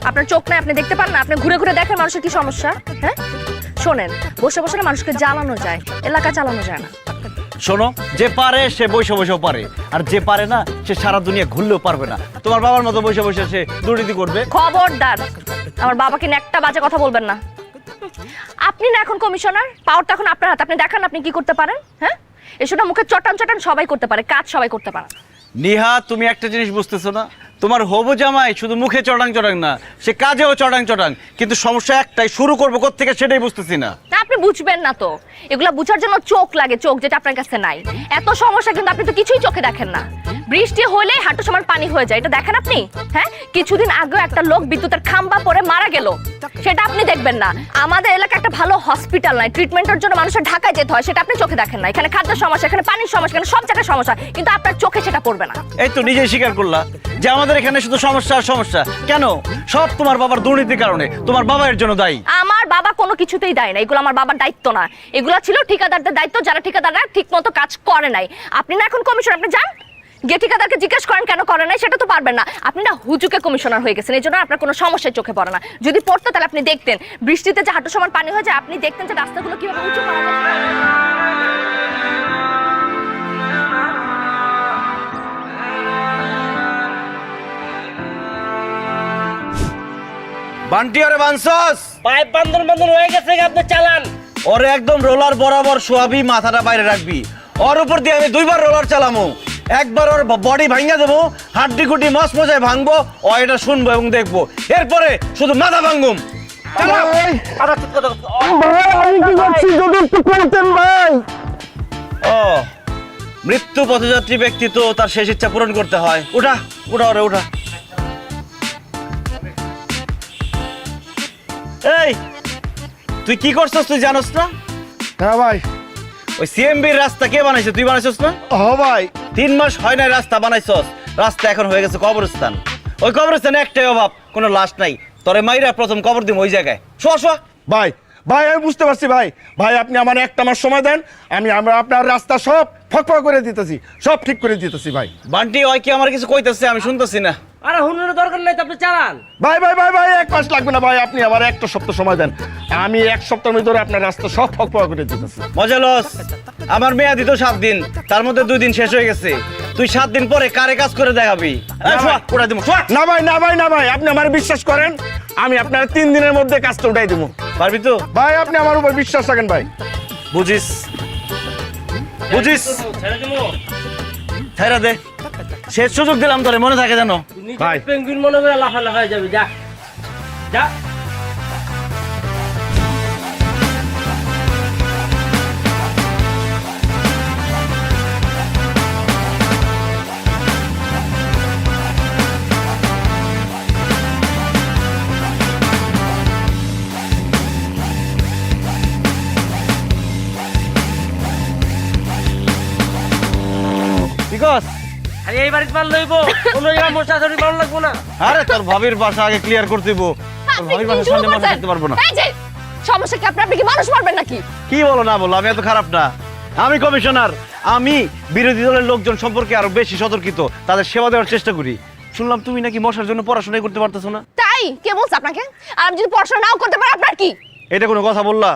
[SPEAKER 5] আপনার চোখ নাই, আপনি দেখতে পান না? আপনি ঘুরে ঘুরে দেখেন মানুষের কি সমস্যা। হ্যাঁ, শোনেন, বসে বসে না মানুষকে জ্বালানো যায়, এলাকা চালানো যায় না।
[SPEAKER 2] শোনো, যে পারে সে বসে বসেও পারে, আর যে পারে না সে সারা দুনিয়া ঘুরলেও পারবে না। তোমার বাবার মতো বসে বসে সে দুর্নীতি করবে।
[SPEAKER 5] খবরদার আমার বাবাকে নিয়ে একটা বাজে কথা বলবেন না। আপনি না এখন কমিশনার, পাওয়ার তো এখন আপনার হাতে। আপনি দেখান আপনি কি করতে পারেন। হ্যাঁ, এসব মুখে চটান চটান সবাই করতে পারে, কাজ সবাই করতে পারে।
[SPEAKER 2] নিহা, তুমি একটা জিনিস বুঝতেছো না? তোমার হবু জামাই শুধু মুখে চটাং চটাং না, সে কাজেও চটাং চটাং। কিন্তু সমস্যা একটাই, শুরু করবো কোত্থেকে সেটাই বুঝতেছি না।
[SPEAKER 5] না, আপনি বুঝবেন না তো। এগুলা বুঝার জন্য চোখ লাগে, চোখ যেটা আপনার কাছে নাই। এত সমস্যা কিন্তু আপনি তো কিছুই চোখে দেখেন না। বৃষ্টি হলে হাঁটু সমান পানি হয়ে যায়, এটা দেখেন আপনি? হ্যাঁ, কিছুদিন আগে একটা লোক বিদ্যুতের খাম্বা পড়ে মারা গেল, সেটা আপনি দেখবেন না। আমাদের এলাকায় একটা ভালো হসপিটাল নাই, ট্রিটমেন্টের জন্য মানুষের ঢাকায় যেতে হয়, সেটা আপনি চোখে দেখেন না। এখানে খাদ্যের সমস্যা, এখানে পানির সমস্যা, এখানে সব জায়গায় সমস্যা, কিন্তু আপনার চোখে সেটা পড়বে না।
[SPEAKER 2] এই তো নিজেই স্বীকার করলা যে আমাদের এখানে শুধু সমস্যা আর সমস্যা। কেন? সব তোমার বাবার দুর্নীতির কারণে। তোমার বাবা এর জন্য দায়ী।
[SPEAKER 5] আমার বাবা কোনো কিছুতেই দায়ী না, এগুলো আমার বাবার দায়িত্ব না। এগুলো ছিল ঠিকাদারদের দায়িত্ব, যারা ঠিকাদাররা ঠিক মতো কাজ করে নাই। আপনি না এখন কমিশনার, আপনি যান গিয়ে ঠিকাদারকে জিজ্ঞেস করেন কেন করে নাই, সেটা তো পারবেন না। আপনি না হুজুকে কমিশনার হয়ে গেছেন, এই জন্য আপনার কোনো সমস্যায় চোখে পড়ে না। যদি পড়তো তাহলে আপনি দেখতেন বৃষ্টিতে যে হাঁটু সমান পানি হয়ে যায়, আপনি দেখতেন যে রাস্তাগুলো কিভাবে উঁচু করা যায়।
[SPEAKER 2] বান্টি, ওরে বানসস,
[SPEAKER 1] পাইপ বান্ধন বান্ধন হয়ে গেছে, আপনি চালান।
[SPEAKER 2] ওরে একদম রোলার বরাবর শোয়াবি, মাথাটা বাইরে রাখবি। ওর উপর দিয়ে আমি 2বার রোলার চালামো। একবার ওর বডি ভাঙা দেবো, হাড্ডি গুটি মস মজায় ভাঙবো, ও এটা শুনবো এবং দেখবো। এরপরে শুধু মাথা ভাঙুম। ও, মৃত্যু পথযাত্রী ব্যক্তি তো তার শেষ ইচ্ছা পূরণ করতে হয়। উঠা উঠা ওরে উঠা। এই, তুই কি করছস তুই জানোস না?
[SPEAKER 6] হ্যাঁ ভাই।
[SPEAKER 2] ওই সিএমবির রাস্তা কে বানাইছে? তুই বানাইছস না?
[SPEAKER 6] ও ভাই,
[SPEAKER 2] 3 মাস হয় না রাস্তা বানাইছস, রাস্তা এখন হয়ে গেছে কবরস্থান। ওই কবরস্থানে একটাই অভাব, কোনো লাশ নাই। তোরে মাইরা প্রথম কবর দিম ওই জায়গায়। শোয়া শোয়া।
[SPEAKER 6] ভাই ভাই আমি বুঝতে পারছি ভাই। ভাই আপনি আমার একটা মাস সময় দেন, আমরা আপনার রাস্তা সব ফকফক করে দিতেছি, সব ঠিক করে দিতেছি ভাই।
[SPEAKER 2] বান্টি, ওই কি আমার কিছু কইতেছে? আমি শুনতেছি না।
[SPEAKER 1] আরে হুনুরের দরকার নাই তো, আপনি চালান।
[SPEAKER 6] ভাই ভাই ভাই ভাই 1 মাস লাগবে না ভাই, আপনি আমার একটা সপ্তাহ সময় দেন, আমি 1 সপ্তাহের ভিতরে আপনার রাস্তা সব ফকফক করে দিতেছি।
[SPEAKER 2] মজা লস, আমার মেয়াদি তো 7 দিন, তার মধ্যে 2 দিন শেষ হয়ে গেছে। তুই 7 দিন পরে কারে কাজ করে দেখাবি?
[SPEAKER 6] না ভাই না ভাই না ভাই, আপনি আমার বিশ্বাস করেন, আমি আপনার 3 দিনের মধ্যে কাজটা উঠাই দেবো।
[SPEAKER 2] পারবি তো?
[SPEAKER 6] ভাই আপনি আমার উপর বিশ্বাস রাখেন ভাই।
[SPEAKER 2] বুঝিস বুঝিস, ছেড়ে দে। শেষ সুযোগ দিলাম তোরে, মনে থাকে জানো
[SPEAKER 1] ভাই। পেঙ্গুইন মনে করে লাফালাফি হয়ে যাবে। যা যা।
[SPEAKER 2] বিকজ
[SPEAKER 1] আরে এই বাড়িতে মাল লইব, কোন জায়গায় মশা ধরি মাল লাগবো না।
[SPEAKER 2] আরে তোর ভাবির বাসা আগে ক্লিয়ার করতে দিব। তোর ভাবির বাসার সামনে মাথা রাখতে পারবো না।
[SPEAKER 5] এই যে সমস্যা কি? আপনি কি মানুষ মারবেন নাকি?
[SPEAKER 2] কি বলো না বলো, আমি এত খারাপ না। আমি কমিশনার, আমি বিরোধী দলের লোকজন সম্পর্কে আরো বেশি সতর্কিত, তাদের সেবা দেওয়ার চেষ্টা করি। শুনলাম তুমি নাকি মশার জন্য পড়াশোনাই করতে পারতেছো না।
[SPEAKER 5] তাই কে বলছে আপনাকে? আর আমি যদি পড়াশোনা নাও করতে পারি আপনার কি?
[SPEAKER 2] এটা কোনো কথা বললা?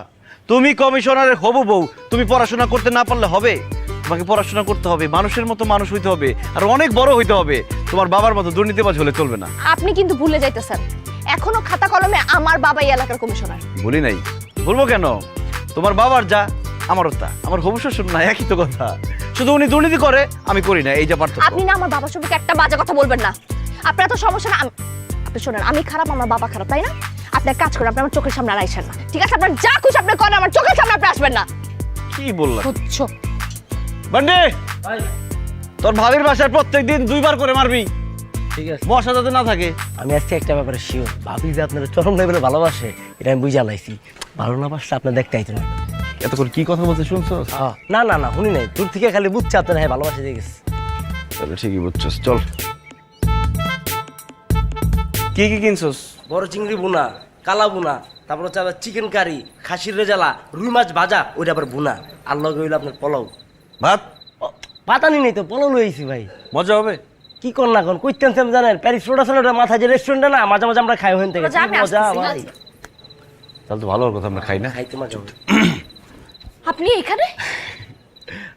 [SPEAKER 2] তুমি কমিশনারের হবু বউ, তুমি পড়াশোনা করতে না পারলে হবে? তোমাকে পড়াশোনা করতে হবে, মানুষের মতো মানুষ হইতে হবে, আর অনেক বড় হইতে হবে। তোমার বাবার মতো দুর্নীতিবাজ হলে চলবে না।
[SPEAKER 5] আপনি কিন্তু ভুলে যাইতেছেন, এখনো খাতা কলমে আমার বাবা এই এলাকার কমিশনার।
[SPEAKER 2] বলি নাই, বলবো কেন? তোমার বাবার যা আমারও তা, আমার হবু শ্বশুর না, একই তো কথা। শুধু উনি দুর্নীতি করে, আমি করি না, এই যা পার্থক্য।
[SPEAKER 5] আপনি না আমার বাবার সম্পর্কে একটা বাজে কথা বলবেন না। আপনার তো সমস্যা না, আপনি শোনেন, আমি খারাপ, আমার বাবা খারাপ, তাই না? আপনি এক কাজ করেন, আপনি আমার চোখের সামনে আর আইসেন না, ঠিক আছে? আপনার যা খুশি আপনি করেন, আমার চোখের সামনে আপনি আসবেন না।
[SPEAKER 2] কি বললা?
[SPEAKER 5] বুঝছো?
[SPEAKER 2] বান্ডি, তোর ভাবির বাসায় প্রত্যেকদিন 2 বার করে মারবি,
[SPEAKER 1] ঠিক আছে?
[SPEAKER 2] মশা যাতে না থাকে।
[SPEAKER 1] আমি আজকে একটা ব্যাপারে শিওর, ভাবি যে আপনার চরম লেভেলে ভালোবাসে, এটা আমি বুঝে লাইছি। ভালো না বাসলে আপনার দেখতে আইতো না।
[SPEAKER 2] এতক্ষণ কি কথা বলতে শুনছো?
[SPEAKER 1] না না না, শুনি নাই, দূর থেকে খালি বুঝছে আপনার হ্যাঁ ভালোবাসে দিয়ে গেছে।
[SPEAKER 2] তাহলে ঠিকই বুঝছস, চল। কি কি কিনছস?
[SPEAKER 1] বড় চিংড়ি বুনা, কালা বুনা, তারপর হচ্ছে আবার চিকেন কারি, খাসির রেজালা, রুই মাছ ভাজা, ওইটা আবার বুনা, আর লগে হইলো আপনার পোলাও।
[SPEAKER 2] ভাত
[SPEAKER 1] পাতানি নেই তো, পোলাও লইছি ভাই।
[SPEAKER 2] মজা হবে?
[SPEAKER 1] কি কর না কোন কইতেন জানেন, প্যারিস রোড আছে না, ওটা মাথা যে রেস্টুরেন্টে না, মাঝে মাঝে আমরা খাই ওখান থেকে।
[SPEAKER 5] মজা, আমি
[SPEAKER 1] মজা
[SPEAKER 5] আসতেছি,
[SPEAKER 1] ভাই,
[SPEAKER 2] তাহলে তো ভালো কথা, আমরা খাই না।
[SPEAKER 1] খাইতে মজা হবে।
[SPEAKER 5] আপনি এখানে?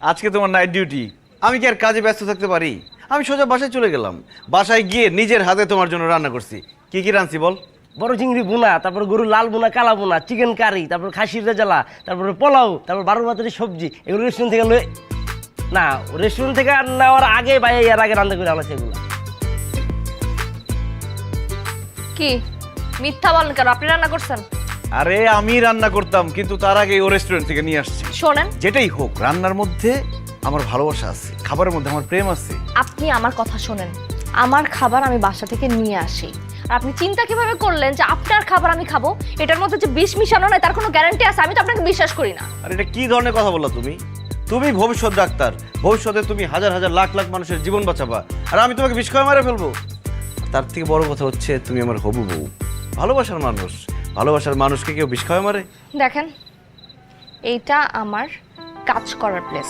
[SPEAKER 2] আজকে তোমার নাইট ডিউটি, আমি কি আর কাজে ব্যস্ত থাকতে পারি? আমি সোজা বাসায় চলে গেলাম, বাসায় গিয়ে নিজের হাতে তোমার জন্য রান্না করছি। কি কি রাঁধছি বল?
[SPEAKER 1] বড় চিংড়ি বুনা, তারপর গরু লাল বুনা, কালা বুনা, চিকেন কারি, তারপর খাসির রেজালা, তারপরে পোলাও, তারপর 12 ভাতের সবজি। এগুলো রেস্টুরেন্ট থেকে না, রেস্টুরেন্ট থেকে নেওয়ার আগে ভাই এর আগে রান্না করে আনছে এগুলো।
[SPEAKER 5] কি মিথ্যা বলেন কেন? আপনি রান্না করছেন?
[SPEAKER 2] আরে আমি রান্না করতাম, কিন্তু তার আগে ও রেস্টুরেন্ট থেকে নিয়ে আসছি।
[SPEAKER 5] শোনেন,
[SPEAKER 2] যেটাই হোক, রান্নার মধ্যে আমার ভালোবাসা আছে, খাবারের মধ্যে আমার প্রেম আছে।
[SPEAKER 5] আপনি আমার কথা শোনেন, আমার খাবার আমি বাসা থেকে নিয়ে আসি, আর আপনি চিন্তা কিভাবে করলেন যে আপনার খাবার আমি খাবো? এটার মধ্যে যে বিষ মিশানো নয় তার কোনো গ্যারান্টি আছে? আমি তো আপনাকে বিশ্বাস করি না।
[SPEAKER 2] আর এটা কি ধরনের কথা বললা তুমি? তুমি ভবিষ্যৎ ডাক্তার, ভবিষ্যতে তুমি হাজার হাজার লাখ লাখ মানুষের জীবন বাঁচাবা, আর আমি তোমাকে বিষ খাওয়া মেরে ফেলবো? তার থেকে বড় কথা হচ্ছে তুমি আমার হবু বউ, ভালোবাসার মানুষ। ভালোবাসার মানুষকে কেউ বিষ খাওয়া মারে?
[SPEAKER 5] দেখেন, এইটা আমার কাজ করার প্লেস,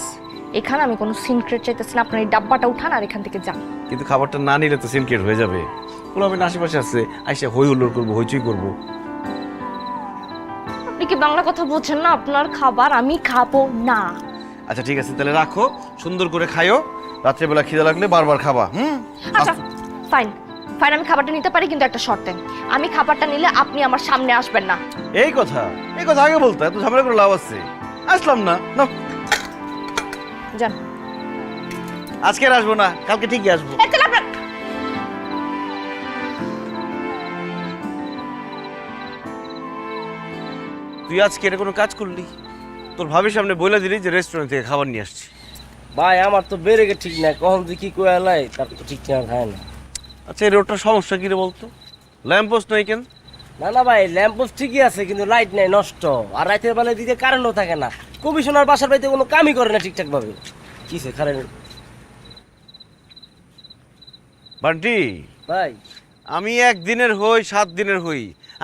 [SPEAKER 5] এখানে আমি কোনো সিনক্রেট চাইতেছি না। আপনার এই ডাব্বাটা উঠান আর এখান থেকে যান।
[SPEAKER 2] কিন্তু খাবারটা না নিলে তো সিনক্রেট হয়ে যাবে। বলো আমি আশেপাশে আছে, আইসা হই হুল্লোড় করবো, হইচই করবো।
[SPEAKER 5] আপনি কি বাংলা কথা বলছেন না? আপনার খাবার আমি খাবো না।
[SPEAKER 2] আচ্ছা ঠিক আছে, তাহলে রাখো, সুন্দর করে খাইও, রাত্রেবেলা খিদে লাগলে বারবার খাবা।
[SPEAKER 5] আচ্ছা ফাইন ফাইন, আমি খাবারটা নিতে পারি, কিন্তু একটা শর্তে, আমি খাবারটা নিলে আপনি আমার সামনে আসবেন না।
[SPEAKER 2] এই কথা আগে বলতো, এত ঝামেলা করে লাভ আছে? আসলাম না, নাও।
[SPEAKER 5] যান।
[SPEAKER 2] আজকে আর আসবো না, কালকে ঠিকই আসবো। তুই আজকে এটা কোনো কাজ করলি? তোর ভাবির সামনে বলে দিলি যে রেস্টুরেন্ট থেকে খাবার নিয়ে আসছি।
[SPEAKER 1] ভাই আমার তো বেড়ে গে ঠিক নাই, কখন তুই কি কয়ে লাই তার তো ঠিক না খায় না।
[SPEAKER 2] আচ্ছা এই রোডটার সমস্যা কি রে বলতো? ল্যাম্প পোস্ট নাই কেন?
[SPEAKER 1] না না ভাই, ল্যাম্প পোস্ট ঠিকই আছে, কিন্তু লাইট নাই, নষ্ট। আর রাতের বেলায় দিকে কারেন্টও থাকে না। কমিশনার বাসার বাড়িতে কোনো কামই করে না ঠিকঠাক ভাবে। কিসে কারেন্ট?
[SPEAKER 2] বান্টি
[SPEAKER 1] ভাই
[SPEAKER 2] আমি 1 দিনের হই 7 দিনের হই,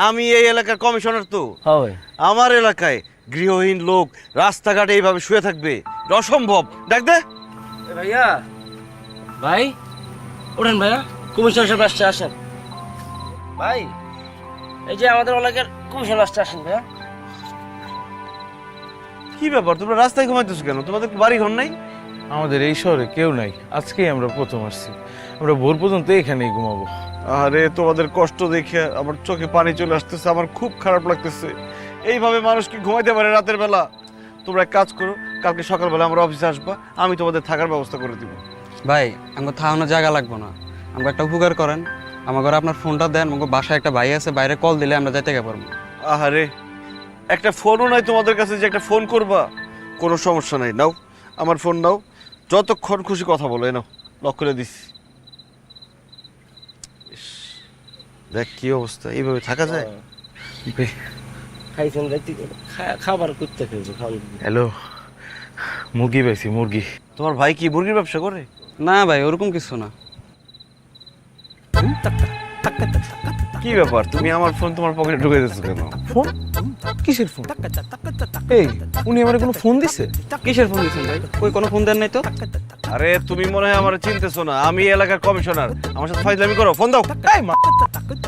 [SPEAKER 2] আমি এই এলাকার কমিশনার। তো
[SPEAKER 1] হয়
[SPEAKER 2] আমার এলাকায় গৃহহীন লোক রাস্তাঘাটে এইভাবে শুয়ে থাকবে, এটা অসম্ভব। দেখ দে
[SPEAKER 1] ভাইয়া, ভাই ওঠেন ভাইয়া, কমিশনার সাহেব আসছে, আসেন ভাই। এই যে আমাদের এলাকার কমিশনার আসছে, আসেন ভাইয়া।
[SPEAKER 2] কি ব্যাপার, তোমরা রাস্তায় ঘুমাইতেছো কেন? তোমাদের কি বাড়ি ঘর নাই?
[SPEAKER 11] আমাদের এই শহরে কেউ নাই, আজকেই আমরা প্রথম আসছি। আমরা ভোর পর্যন্ত এখানেই ঘুমাবো।
[SPEAKER 2] আরে তোমাদের কষ্ট দেখে আমার চোখে পানি চলে আসতেছে, আমার খুব খারাপ লাগতেছে। এইভাবে মানুষ কি ঘুমাইতে পারে রাতের বেলা? তোমরা এক কাজ করো, কালকে সকালবেলা আমরা অফিসে আসবা, আমি তোমাদের থাকার ব্যবস্থা করে দিব।
[SPEAKER 7] ভাই আমাকে থাকানোর জায়গা লাগবো না, আমাকে একটা উপকার করেন, আমার ঘরে আপনার ফোনটা দেন, আমাকে বাসায় একটা ভাই আছে, বাইরে কল দিলে আমরা যাইতে পারবো।
[SPEAKER 2] আহারে, একটা ফোনও নাই তোমাদের কাছে যে একটা ফোন করবা? কোনো সমস্যা নাই, নাও আমার ফোন নাও, যতক্ষণ খুশি কথা বলো। নাও, লক করে দিচ্ছি। দেখ কি অবস্থা, এইভাবে থাকা যায়?
[SPEAKER 1] খাইছেন রাইতে খাবার করতে খেয়েছে খাওয়া।
[SPEAKER 11] হ্যালো, মুরগি পাইছি, মুরগি।
[SPEAKER 2] তোমার ভাই কি মুরগির ব্যবসা করে?
[SPEAKER 7] না ভাই ওরকম কিছু না।
[SPEAKER 2] কি ব্যাপার, তুমি আমার ফোন তোমার পকেটে ঢুকে দিচ্ছ কেন?
[SPEAKER 6] ফোন? কিসের ফোন? এই উনি আমার কোনো ফোন দিছে?
[SPEAKER 7] কিসের ফোন দিচ্ছেন ভাই? কই কোনো ফোন দেন নাই তো?
[SPEAKER 2] আরে তুমি মনে হয় আমার চিনতেছো না, আমি এলাকার কমিশনার। আমার সাথে ফাইজলামি করো, ফোন দাও।
[SPEAKER 6] এই মা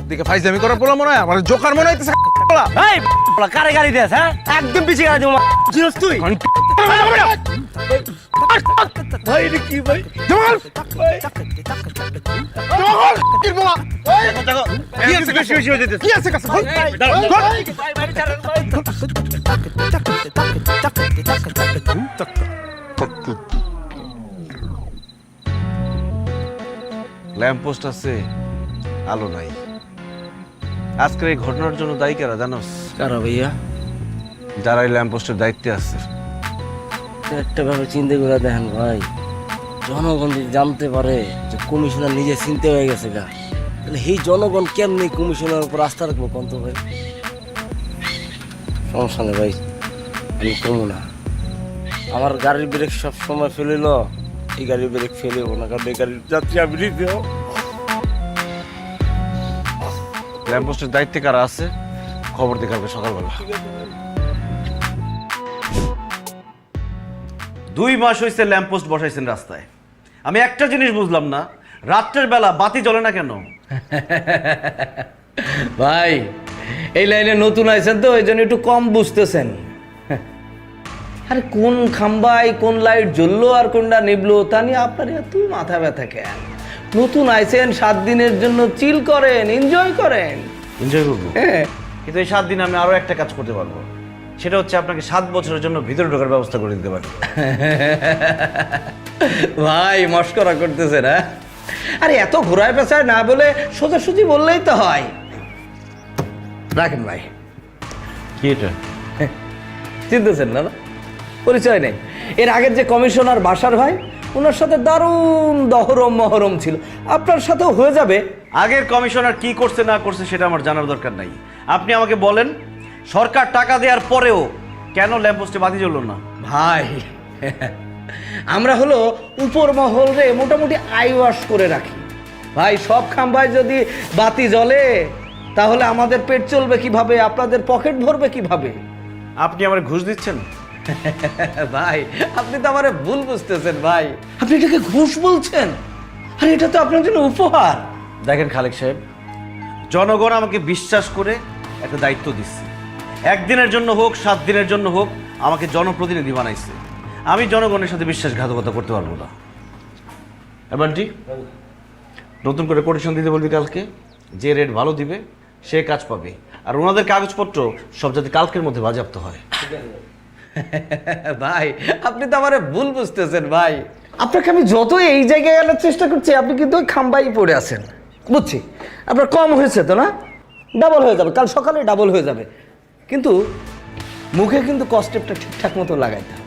[SPEAKER 6] দিকে ফাইজলামি করার পোলা মনে হয়, আমার জোকার মনে হইতেছে।
[SPEAKER 3] এই কারে গাড়ি দেস? হ্যাঁ, একদম পিছিয়ে গাড়ি দেবো। চিনস তুই? ভাই এটা কি ভাই?
[SPEAKER 6] জমাল জমাল কি বলা?
[SPEAKER 2] কি আছে বেশি বেশি হয়ে যেতেছে?
[SPEAKER 6] কি আছে কাছে?
[SPEAKER 2] ল্যাম্পপোস্ট আছে, আলো নাই। আজকের এই ঘটনার জন্য দায়ী কারা জানোস?
[SPEAKER 3] কারা ভাইয়া?
[SPEAKER 2] যারা এই ল্যাম্পপোস্টের দায়িত্বে আছে।
[SPEAKER 3] একটা ভাবে চিন্তা করে দেখেন ভাই, জনগণ যদি জানতে পারে যে কমিশনার নিজে চিনতে হয়ে গেছে গা, তাহলে এই জনগণ কেমনি কমিশনার উপর আস্থা রাখবো কন্ত ভাই? সমস্যা নেই ভাই, আমি কমু না। আমার গাড়ির ব্রেক সব সময় ফেলিল, এই গাড়ির ব্রেক ফেলিব না, কারণ এই গাড়ির যাত্রী আমি নিতে।
[SPEAKER 2] ল্যাম্পপোস্টের দায়িত্বে কারা আছে খবর দিয়ে কালকে সকালবেলা। 2 মাস হয়েছে ল্যাম্পপোস্ট বসাইছেন রাস্তায়। আমি একটা জিনিস বুঝলাম না, রাত্রের বেলা বাতি জ্বলে না কেন?
[SPEAKER 9] ভাই এই লাইনে নতুন আইছেন তো, এই জন্য একটু কম বুঝতেছেন। আরে কোন খাম্বায় কোন লাইট জ্বললো আর কোনটা নিবলো তা নিয়ে আপনার এত মাথা ব্যথা কেন? নতুন আইছেন, 7 দিনের জন্য চিল করেন, এনজয় করেন।
[SPEAKER 2] এনজয় করবো,
[SPEAKER 9] হ্যাঁ
[SPEAKER 2] কিন্তু এই 7 দিন আমি আরো একটা কাজ করতে পারবো। সেটা হচ্ছে আপনাকে 7 বছরের জন্য ভিতরে ঢোকার ব্যবস্থা করে দিতে পারি।
[SPEAKER 9] ভাই মস্করা করতেছেন? হ্যাঁ, আরে এত ঘোরায় পেঁচায় না বলে সোজাসুজি বললেই তো হয়। রাখেন ভাই।
[SPEAKER 2] কি এটা?
[SPEAKER 9] চিনতেছেন না? পরিচয় নেই? এর আগের যে কমিশনার বাসার ভাই, ওনার সাথে দারুণ দহরম মহরম ছিল, আপনার সাথেও হয়ে যাবে।
[SPEAKER 2] আগের কমিশনার কি করছে না করছে সেটা আমার জানার দরকার নাই। আপনি আমাকে বলেন, সরকার টাকা দেওয়ার পরেও কেন ল্যাম্পপোস্টে বাতি জ্বললো না?
[SPEAKER 9] ভাই আমরা হলো উপর মহল রে মোটামুটি আই ওয়াশ করে রাখি ভাই। সব খাম্বায় যদি বাতি জ্বলে তাহলে আমাদের পেট চলবে কিভাবে, আপনাদের পকেট ভরবে কিভাবে?
[SPEAKER 2] আপনি আমার ঘুষ দিচ্ছেন?
[SPEAKER 9] ভাই আপনি তো আমারে ভুল বুঝতেছেন ভাই, আপনি এটাকে ঘুষ বলছেন? আরে এটা তো আপনার জন্য উপহার।
[SPEAKER 2] দেখেন খালেক সাহেব, জনগণ আমাকে বিশ্বাস করে একটা দায়িত্ব দিচ্ছে। 1 দিনের জন্য হোক 7 দিনের জন্য হোক আমাকে জনপ্রতিনিধি বানাইছে। আমি জনগণের সাথে বিশ্বাসঘাতকতা করতে পারবো না। এবারটি নতুন করে কোটেশন দিতে বলবি কালকে, যে রেট ভালো দিবে সে কাজ পাবে। আর ওনাদের কাগজপত্র সব যাতে কালকের মধ্যে বাজেয়াপ্ত হয়।
[SPEAKER 9] ভাই আপনি তো আমারে ভুল বুঝতেছেন ভাই, আপনাকে আমি যত এই জায়গায় আনার চেষ্টা করছি আপনি কিন্তু ওই খাম্বাই পড়ে আছেন। বুঝছি আপনার কম হয়েছে তো না, ডাবল হয়ে যাবে, কাল সকালে ডাবল হয়ে যাবে, কিন্তু মুখে কিন্তু কস্টেপটা ঠিকঠাক মতো লাগাইতে হবে।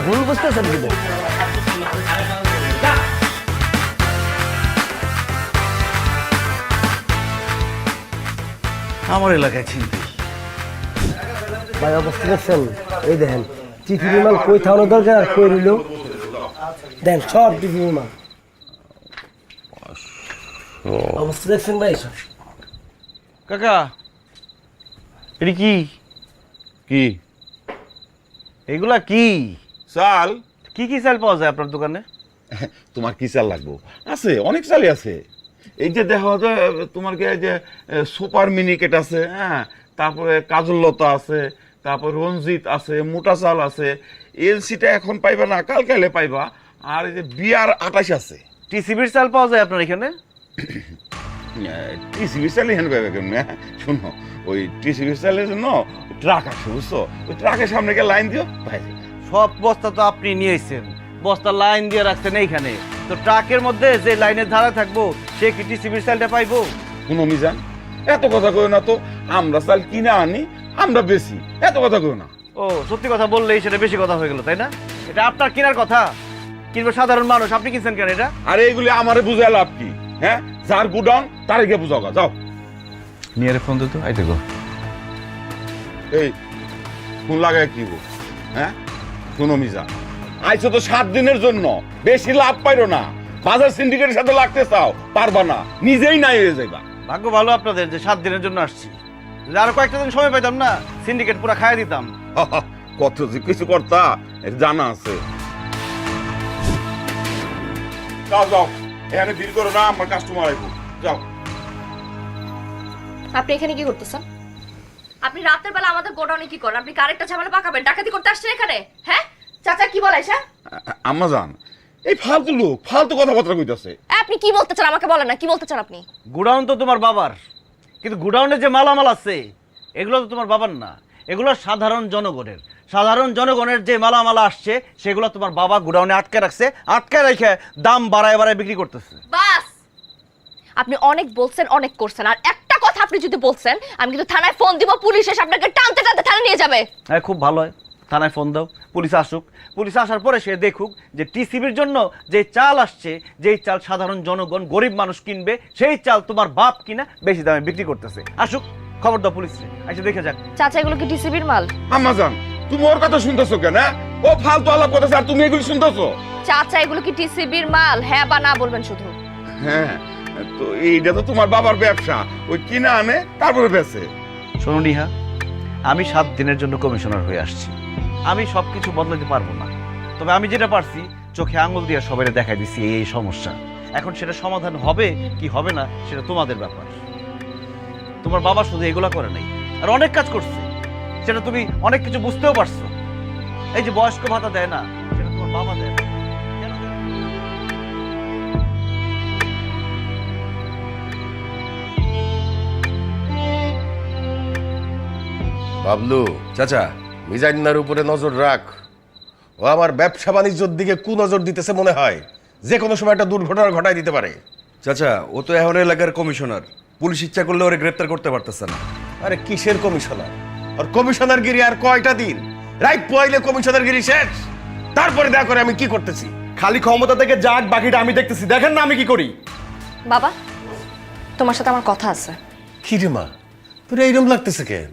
[SPEAKER 3] ভুল বুঝতেছেন কিন্তু।
[SPEAKER 2] আমার এলাকায় চিনতে
[SPEAKER 3] ভাই অবস্থা দেখছেন? এই দেখেন টিফি বিমান কই থাকানো দরকার আর কই নিল দেন সব টিফি বিমান অবস্থা দেখছেন ভাই?
[SPEAKER 2] কাকা এটি কি
[SPEAKER 6] কি
[SPEAKER 2] এগুলা কি
[SPEAKER 6] চাল?
[SPEAKER 2] কি কি চাল পাওয়া যায় আপনার দোকানে?
[SPEAKER 6] তোমার কি চাল লাগবো? আছে, অনেক চালই আছে। এই যে দেখো যে তোমার কি এই যে সুপার মিনিকেট আছে, হ্যাঁ, তারপরে কাজললতা আছে, তারপর রঞ্জিত আছে, মোটা চাল আছে। এলসিটা এখন পাইবা না, কাল কাইলে পাইবা। আর এই যে বিয়ার 28 আছে।
[SPEAKER 2] টিসিবির চাল পাওয়া যায় আপনার এখানে?
[SPEAKER 6] টিসিবি চাল এখানে পাইবে কেমন? শোনো, ওই টিসিবি চালের জন্য ট্রাক আসে, বুঝছো? ওই ট্রাকের সামনে গিয়ে লাইন দিও, ভাই।
[SPEAKER 2] সব বস্তা তো আপনি নিয়েছেন, বস্তা লাইন দিয়ে রাখছেন এইখানে, তো ট্রাকের মধ্যে যে লাইনের ধারা থাকবো সে কি টিসিবির চালটা পাইবো?
[SPEAKER 6] কোনো মিজান, এত কথা কই না তো। আমরা চাল কিনে আনি, আমরা বেশি, এত কথা কেউ না।
[SPEAKER 2] ও সত্যি কথা বললেই সেটা বেশি কথা হয়ে গেল, তাই না? এটা আপনার কেনার কথা, কিনবে সাধারণ মানুষ, আপনি কিনছেন কেন এটা?
[SPEAKER 6] আরে এগুলি আমারে বুঝায় লাভ কি? হ্যাঁ, যার গুডাউন তারে গিয়ে বুঝাও গা, যাও।
[SPEAKER 2] নিয়ে ফোন দিত আইতে গো।
[SPEAKER 6] এই ফোন লাগায় কি গো? হ্যাঁ শুনো মিজা, আইছো তো 7 দিনের জন্য, বেশি লাভ পাইরো না। বাজার সিন্ডিকেটের সাথে লাগতে চাও, পারবা না, নিজেই নাই হয়ে যাইবা।
[SPEAKER 2] ভাগ্য ভালো আপনাদের যে 7 দিনের জন্য আসছি, যদি আরো কয়েকটা দিন সময় পাইতাম না, সিন্ডিকেট পুরো খাইয়ে দিতাম।
[SPEAKER 6] কত যে কিছু করতা এটা জানা আছে। যাও যাও, এখানে ভিড় করো না, আমার কাস্টমার আইবো, যাও।
[SPEAKER 5] আপনি এখানে কি করতেছেন? আপনি রাতের বেলা আমাদের গোডাউনে কি করেন? আপনি কারেক্টটা ঝামেলা পাকাবেন, ডাকাতি করতে আসছেন এখানে? হ্যাঁ চাচা কি বলে স্যার?
[SPEAKER 6] আম্মা জান, এই ফালতু লোক ফালতু কথাবার্তা কইতাছে।
[SPEAKER 5] আপনি কি বলতে চান আমাকে বলেন না, কি বলতে চান আপনি?
[SPEAKER 2] গুডাউন তো তোমার বাবার, কিন্তু গুডাউনে যে মালামাল আছে এগুলো তো তোমার বাবার না, এগুলো সাধারণ জনগণের। সাধারণ জনগণের যে মালামাল আসছে সেগুলো তোমার বাবা গুডাউনে আটকে রাখছে, আটকে রেখে দাম বাড়ায় বাড়ায় বিক্রি করতেছে।
[SPEAKER 5] বাস, আপনি অনেক বলছেন, অনেক করছেন, আর একটা কথা আপনি যদি বলছেন আমি কিন্তু থানায় ফোন দিব, পুলিশ এসে আপনাকে টানতে টানতে থানায় নিয়ে যাবে।
[SPEAKER 2] হ্যাঁ খুব ভালো হয়, থানায় ফোন দাও, পুলিশ আসুক। পুলিশ আসার পরে সে দেখুক যে টিসিবির জন্য যে চাল আসছে, যেই চাল সাধারণ জনগণ গরিব মানুষ কিনবে, সেই চাল তোমার বাপ কিনা বেশি দামে বিক্রি করতেছে। আসুক, খবর দাও পুলিশে, এসে দেখে যাক।
[SPEAKER 5] চাচা এগুলো কি টিসিবির মাল?
[SPEAKER 6] আম্মা জান, তুমি ওর কথা শুনতেছো কেন? ও ফালতু আলাপ করতেছে আর তুমি এগুলি শুনতেছো?
[SPEAKER 5] চাচা এগুলো কি টিসিবির মাল? হ্যাঁ বা না বলবেন শুধু।
[SPEAKER 6] হ্যাঁ, তো এইটা তো তোমার বাবার ব্যবসা, ওই কিনা আনে তারপরে বেচে।
[SPEAKER 2] শোনো নিহা, আমি 7 দিনের জন্য কমিশনার হয়ে আসছি, আমি সবকিছু বদলাতে পারবো না, তবে আমি যেটা পারছি চোখে আঙুল দিয়ে সবাই দেখাই দিচ্ছি এই সমস্যা। এখন সেটা সমাধান হবে কি হবে না সেটা তোমাদের ব্যাপার। তোমার বাবা শুধু এগুলা করে নাই, আর অনেক কাজ করছে, সেটা তুমি অনেক কিছু বুঝতেও পারছো। এই যে বয়স্ক ভাতা দেয় না, সেটা তোমার বাবা দেয় না। কেন দেয় না?
[SPEAKER 1] বাবলু চাচা, মিজান্নার উপরে নজর রাখ। ও আমার ব্যবসা বাণিজ্যের দিকে কুনজর দিতেছে মনে হয়, যে কোনো সময় একটা দুর্ঘটনা ঘটায় দিতে পারে।
[SPEAKER 2] চাচা, ও তো এখন এলাকার কমিশনার, পুলিশ ইচ্ছা করলে ওরে গ্রেপ্তার করতে পারতেছে না।
[SPEAKER 1] আরে কিসের কমিশনার? আর কমিশনার গিরি আর কয়টা দিন? রাইট পয়লে কমিশনার গিরি শেষ, তারপরে দেখা করে আমি কি করতেছি।
[SPEAKER 6] খালি ক্ষমতা থেকে যাক, বাকিটা আমি দেখতেছি, দেখেন না আমি কি করি।
[SPEAKER 5] বাবা, তোমার সাথে আমার কথা আছে।
[SPEAKER 1] কি রে মা, তোর এইরকম লাগতেছে কেন?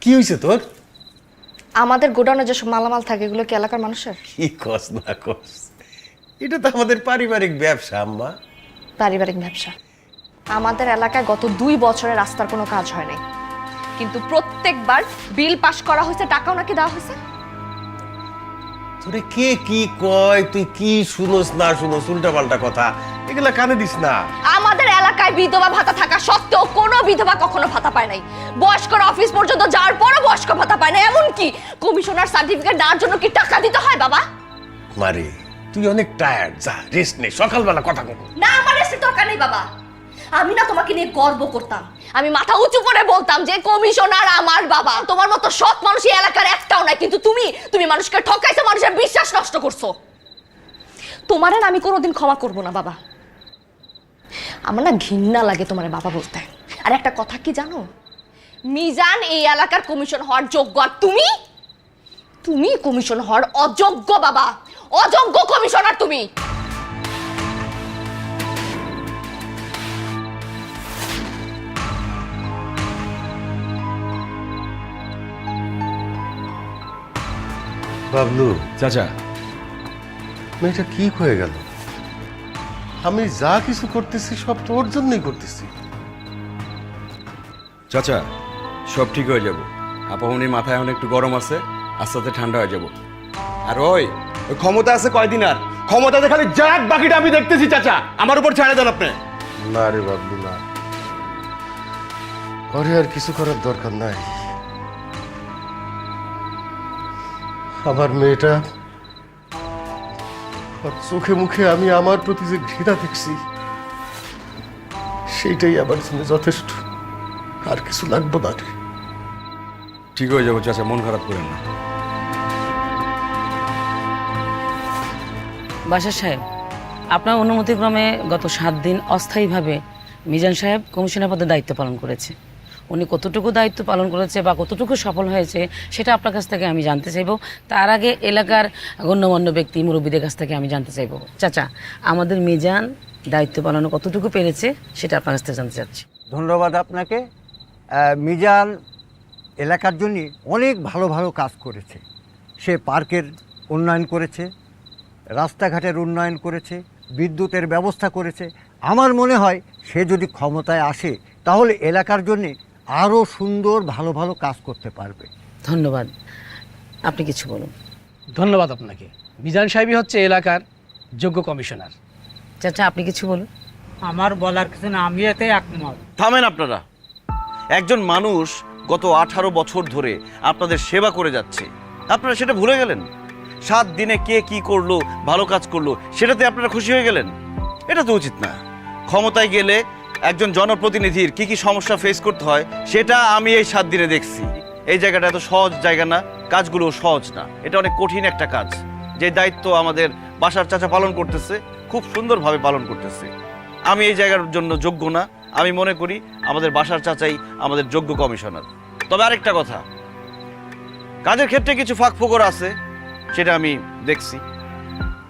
[SPEAKER 1] কি হয়েছে তোর?
[SPEAKER 5] আমাদের গোডাউনে যেসব মালামাল থাকে এগুলো কি এলাকার মানুষের?
[SPEAKER 1] কি কস না কস, এটা তো আমাদের পারিবারিক ব্যবসা আম্মা।
[SPEAKER 5] পারিবারিক ব্যবসা? আমাদের এলাকায় গত 2 বছরে রাস্তার কোনো কাজ হয় নাই, কিন্তু প্রত্যেকবার বিল পাস করা হয়েছে, টাকাও নাকি দেওয়া হয়েছে।
[SPEAKER 1] তোরে কে কি কয়, তুই কি শুনোস না শুনোস উল্টা পাল্টা কথা, এগুলা কানে দিস না।
[SPEAKER 5] আমাদের এলাকায় বিধবা ভাতা থাকা সত্ত্বেও কোনো বিধবা কখনো ভাতা পায় নাই। বয়স্কর অফিস পর্যন্ত যাওয়ার পরও বয়স্ক ভাতা পায় না। এমনকি কমিশনার সার্টিফিকেট নেওয়ার জন্য কি টাকা দিতে হয় বাবা?
[SPEAKER 1] মারে তুই অনেক টায়ার্ড, যা রেস্ট নে, সকালবেলা কথা কব
[SPEAKER 5] না, আমার রেস্টের দরকার নেই বাবা। আমি না তোমাকে নিয়ে গর্ব করতাম, আমি মাথা উঁচু করে বলতাম যে কমিশনার আমার বাবা। তোমার মতো সৎ মানুষ এই এলাকার একটাও নাই, কিন্তু তুমি মানুষকে ঠকাইছো, মানুষের বিশ্বাস নষ্ট করছো। তোমারে না আমি কোনোদিন ক্ষমা করব না বাবা। আমার না ঘৃণা লাগে তোমার বাবা বলতে। আর একটা কথা কি জানো, মিজান এই এলাকার কমিশন হওয়ার যোগ্য, আর তুমি কমিশন হওয়ার অযোগ্য বাবা, অযোগ্য কমিশনার তুমি।
[SPEAKER 1] বাবলু
[SPEAKER 2] চাচা,
[SPEAKER 1] মেয়েটা কি হয়ে গেল? আমি যা কিছু করতেছি সব তোর জন্যই করতেছি।
[SPEAKER 2] চাচা সব ঠিক হয়ে যাব। আপামনির মাথায় এখন একটু গরম আছে, আস্তে আস্তে ঠান্ডা হয়ে যাব। আর ওই ক্ষমতা আছে কয়দিন, আর ক্ষমতাতে খালি যাক, বাকিটা আমি দেখতেছি। চাচা আমার উপর ছেড়ে দেন আপনি।
[SPEAKER 1] না রে বাবলু না, ঘরে আর কিছু করার দরকার নাই। আমার মেয়েটা চোখে মুখে আমি আমার প্রতি যে ঘৃণা দেখছি, সেইটাই আমার জন্য যথেষ্ট, আর কিছু লাগবে না রে।
[SPEAKER 2] ঠিক হয়ে যাবো চাচা, মন খারাপ করেন না।
[SPEAKER 4] বাশার সাহেব, আপনার অনুমতিক্রমে গত 7 দিন অস্থায়ীভাবে মিজান সাহেব কমিশনার পদে দায়িত্ব পালন করেছে। উনি কতটুকু দায়িত্ব পালন করেছে বা কতটুকু সফল হয়েছে সেটা আপনার কাছ থেকে আমি জানতে চাইবো। তার আগে এলাকার গণ্যমান্য ব্যক্তি মুরব্বীদের কাছ থেকে আমি জানতে চাইবো, চাচা আমাদের মিজান দায়িত্ব পালনে কতটুকু পেরেছে সেটা আপনার কাছ থেকে জানতে চাচ্ছি।
[SPEAKER 12] ধন্যবাদ আপনাকে। মিজান এলাকার জন্য অনেক ভালো ভালো কাজ করেছে। সে পার্কের উন্নয়ন করেছে, রাস্তাঘাটের উন্নয়ন করেছে, বিদ্যুতের ব্যবস্থা করেছে। আমার মনে হয় সে যদি ক্ষমতায় আসে তাহলে এলাকার জন্য আরও সুন্দর ভালো ভালো কাজ করতে পারবে।
[SPEAKER 4] ধন্যবাদ, আপনি কিছু বলুন।
[SPEAKER 9] ধন্যবাদ আপনাকে। মিজান সাহেবই হচ্ছে এলাকার যোগ্য কমিশনার।
[SPEAKER 4] চাচা আপনি কিছু বলুন।
[SPEAKER 3] আমার বলার কিছু না, আমি এতে একমত।
[SPEAKER 2] থামেন আপনারা। একজন মানুষ গত 18 বছর ধরে আপনাদের সেবা করে যাচ্ছে, আপনারা সেটা ভুলে গেলেন? 7 দিনে কে কি করলো, ভালো কাজ করলো, সেটাতে আপনারা খুশি হয়ে গেলেন? এটা তো উচিত না। ক্ষমতায় গেলে একজন জনপ্রতিনিধির কি কি সমস্যা ফেস করতে হয় সেটা আমি এই 7 দিনে দেখছি। এই জায়গাটা এত সহজ জায়গা না, কাজগুলো সহজ না, এটা অনেক কঠিন একটা কাজ। যে দায়িত্ব আমাদের বাসার চাচা পালন করতেছে, খুব সুন্দরভাবে পালন করতেছে। আমি এই জায়গার জন্য যোগ্য না, আমি মনে করি আমাদের বাসার চাচাই আমাদের যোগ্য কমিশনার। তবে আরেকটা কথা, কাজের ক্ষেত্রে কিছু ফাঁক ফোকর আছে, সেটা আমি দেখছি।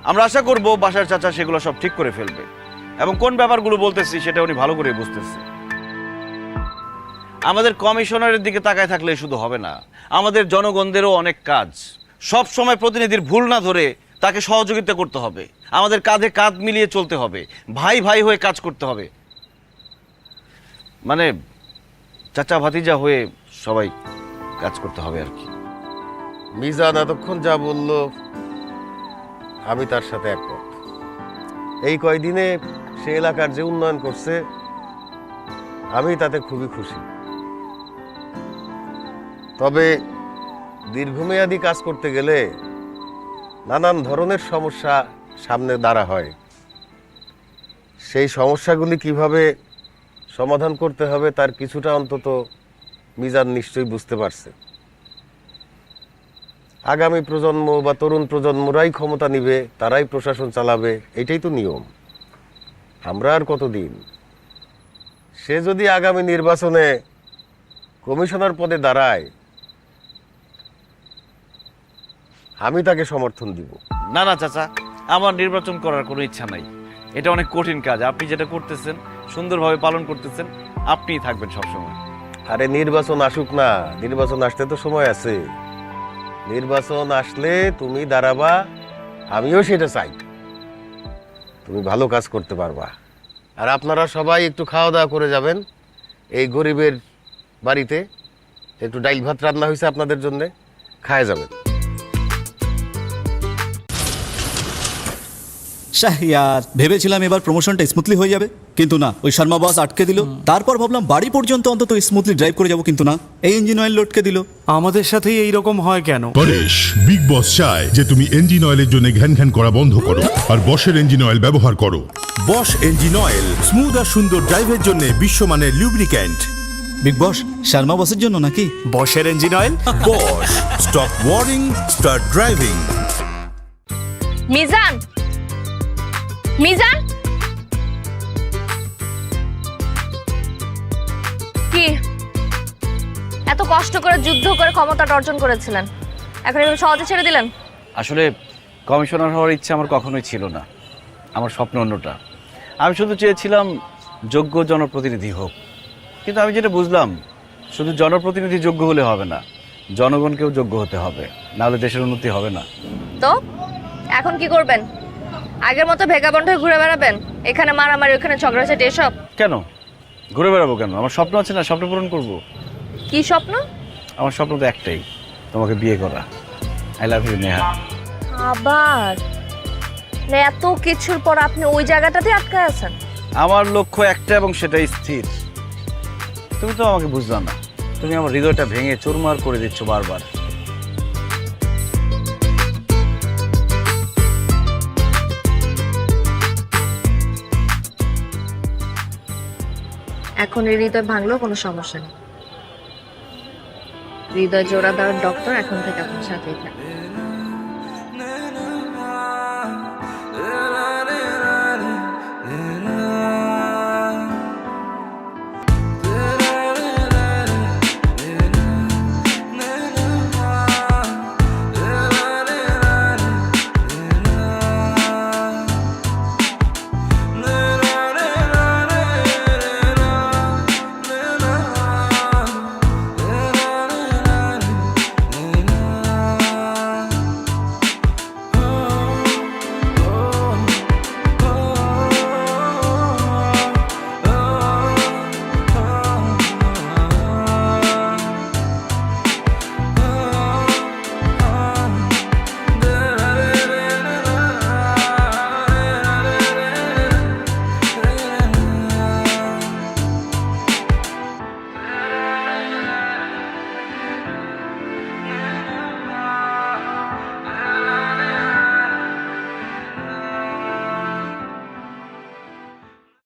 [SPEAKER 2] আমরা আশা করব বাসার চাচা সেগুলো সব ঠিক করে ফেলবে, এবং কোন ব্যাপারগুলো বলতেছি সেটা উনি ভালো করে বুঝতেছে। আমাদের কমিশনারের দিকে তাকায় থাকলে শুধু হবে না, আমাদের জনগণদেরও অনেক কাজ। সব সময় প্রতিনিধির ভুল না ধরে তাকে সহযোগিতা করতে হবে, আমাদের কাঁধে কাঁধ মিলিয়ে চলতে হবে, ভাই ভাই হয়ে কাজ করতে হবে। মানে চাচা ভাতিজা হয়ে সবাই কাজ করতে হবে আর কি।
[SPEAKER 6] মিজান এতক্ষণ যা বলল আমি তার সাথে একমত। এই কয়দিনে সে এলাকার যে উন্নয়ন করছে আমি তাতে খুবই খুশি। তবে দীর্ঘমেয়াদী কাজ করতে গেলে নানান ধরনের সমস্যা সামনে দাঁড়া হয়। সেই সমস্যাগুলি কিভাবে সমাধান করতে হবে তার কিছুটা অন্তত মিজান নিশ্চয়ই বুঝতে পারছে। আগামী প্রজন্ম বা তরুণ প্রজন্মরাই ক্ষমতা নিবে, তারাই প্রশাসন চালাবে, এটাই তো নিয়ম। আমরা আর কতদিন? সে যদি আগামী নির্বাচনে কমিশনার পদে দাঁড়ায় আমি তাকে সমর্থন দিব।
[SPEAKER 2] না না চাচা, আমার নির্বাচন করার কোনো ইচ্ছা নাই। এটা অনেক কঠিন কাজ, আপনি যেটা করতেছেন সুন্দরভাবে পালন করতেছেন, আপনিই থাকবেন সবসময়।
[SPEAKER 6] আরে নির্বাচন আসুক না, নির্বাচন আসতে তো সময় আছে। নির্বাচন আসলে তুমি দাঁড়াবা, আমিও সেটা চাই। তুমি ভালো কাজ করতে পারবা। আর আপনারা সবাই একটু খাওয়া দাওয়া করে যাবেন। এই গরিবের বাড়িতে একটু ডাইল ভাত রান্না হয়েছে আপনাদের জন্য, খায় যাবেন।
[SPEAKER 13] শাহরিয়ার ভেবেছিলাম এবার প্রমোশনটা স্মুথলি হয়ে যাবে, কিন্তু না, ওই শর্মা বস আটকে দিল। তারপর ভাবলাম বাড়ি পর্যন্ত অন্তত স্মুথলি ড্রাইভ করে যাব, কিন্তু না, এই ইঞ্জিন অয়েল লটকে দিল।
[SPEAKER 14] আমাদের সাথেই এইরকম হয় কেন? পরেশ, বিগ বস চায় যে তুমি ইঞ্জিন অয়েলের জন্য ঘ্যান ঘ্যান করা বন্ধ করো আর বশের ইঞ্জিন অয়েল ব্যবহার করো। বশ ইঞ্জিন অয়েল স্মুথ আর সুন্দর ড্রাইভের জন্য বিশ্বমানের লুব্রিক্যান্ট।
[SPEAKER 13] বিগ বস শর্মা বসের জন্য নাকি?
[SPEAKER 14] বশের engine oil. Bosch, stop worrying, start driving.
[SPEAKER 5] Mizan, Mizan, কি এত কষ্ট করে যুদ্ধ করে ক্ষমতাটা অর্জন করেছিলেন, এখন এরকম সহজে ছেড়ে দিলেন?
[SPEAKER 2] আসলে কমিশনার হওয়ার ইচ্ছা আমার কখনোই ছিল না, আমার স্বপ্ন অন্যটা। আমি শুধু চেয়েছিলাম যোগ্য জনপ্রতিনিধি হোক। কিন্তু আমি যেটা বুঝলাম, শুধু জনপ্রতিনিধি যোগ্য হলে হবে না, জনগণকেও যোগ্য হতে হবে, নাহলে দেশের উন্নতি হবে না।
[SPEAKER 5] তো এখন কি করবেন? আগের মতো ভেগাবন্ড হয়ে ঘুরে বেড়াবেন, এখানে মারামারি ওখানে ঝগড়াঝাটি এসব?
[SPEAKER 2] কেন ঘুরে বেড়াবো কেন? আমার স্বপ্ন আছে না, স্বপ্ন পূরণ করব।
[SPEAKER 5] কি স্বপ্ন?
[SPEAKER 2] আমার স্বপ্ন তো একটাই, তোমাকে বিয়ে করা। I love you Neha.
[SPEAKER 5] আবার এত কিছুর পর আপনি ওই জায়গাটাতে আটকে আছেন?
[SPEAKER 2] আমার লক্ষ্য একটা এবং সেটাই স্থির। তুমি তো আমাকে বুঝলা না, তুমি আমার হৃদয়টা ভেঙে চুরমার করে দিচ্ছ বারবার।
[SPEAKER 5] এখন এই হৃদয় ভাঙলেও কোনো সমস্যা নেই। হৃদয় জোড়া দেওয়ার ডক্টর এখন থেকে আপনার সাথেই থাকে।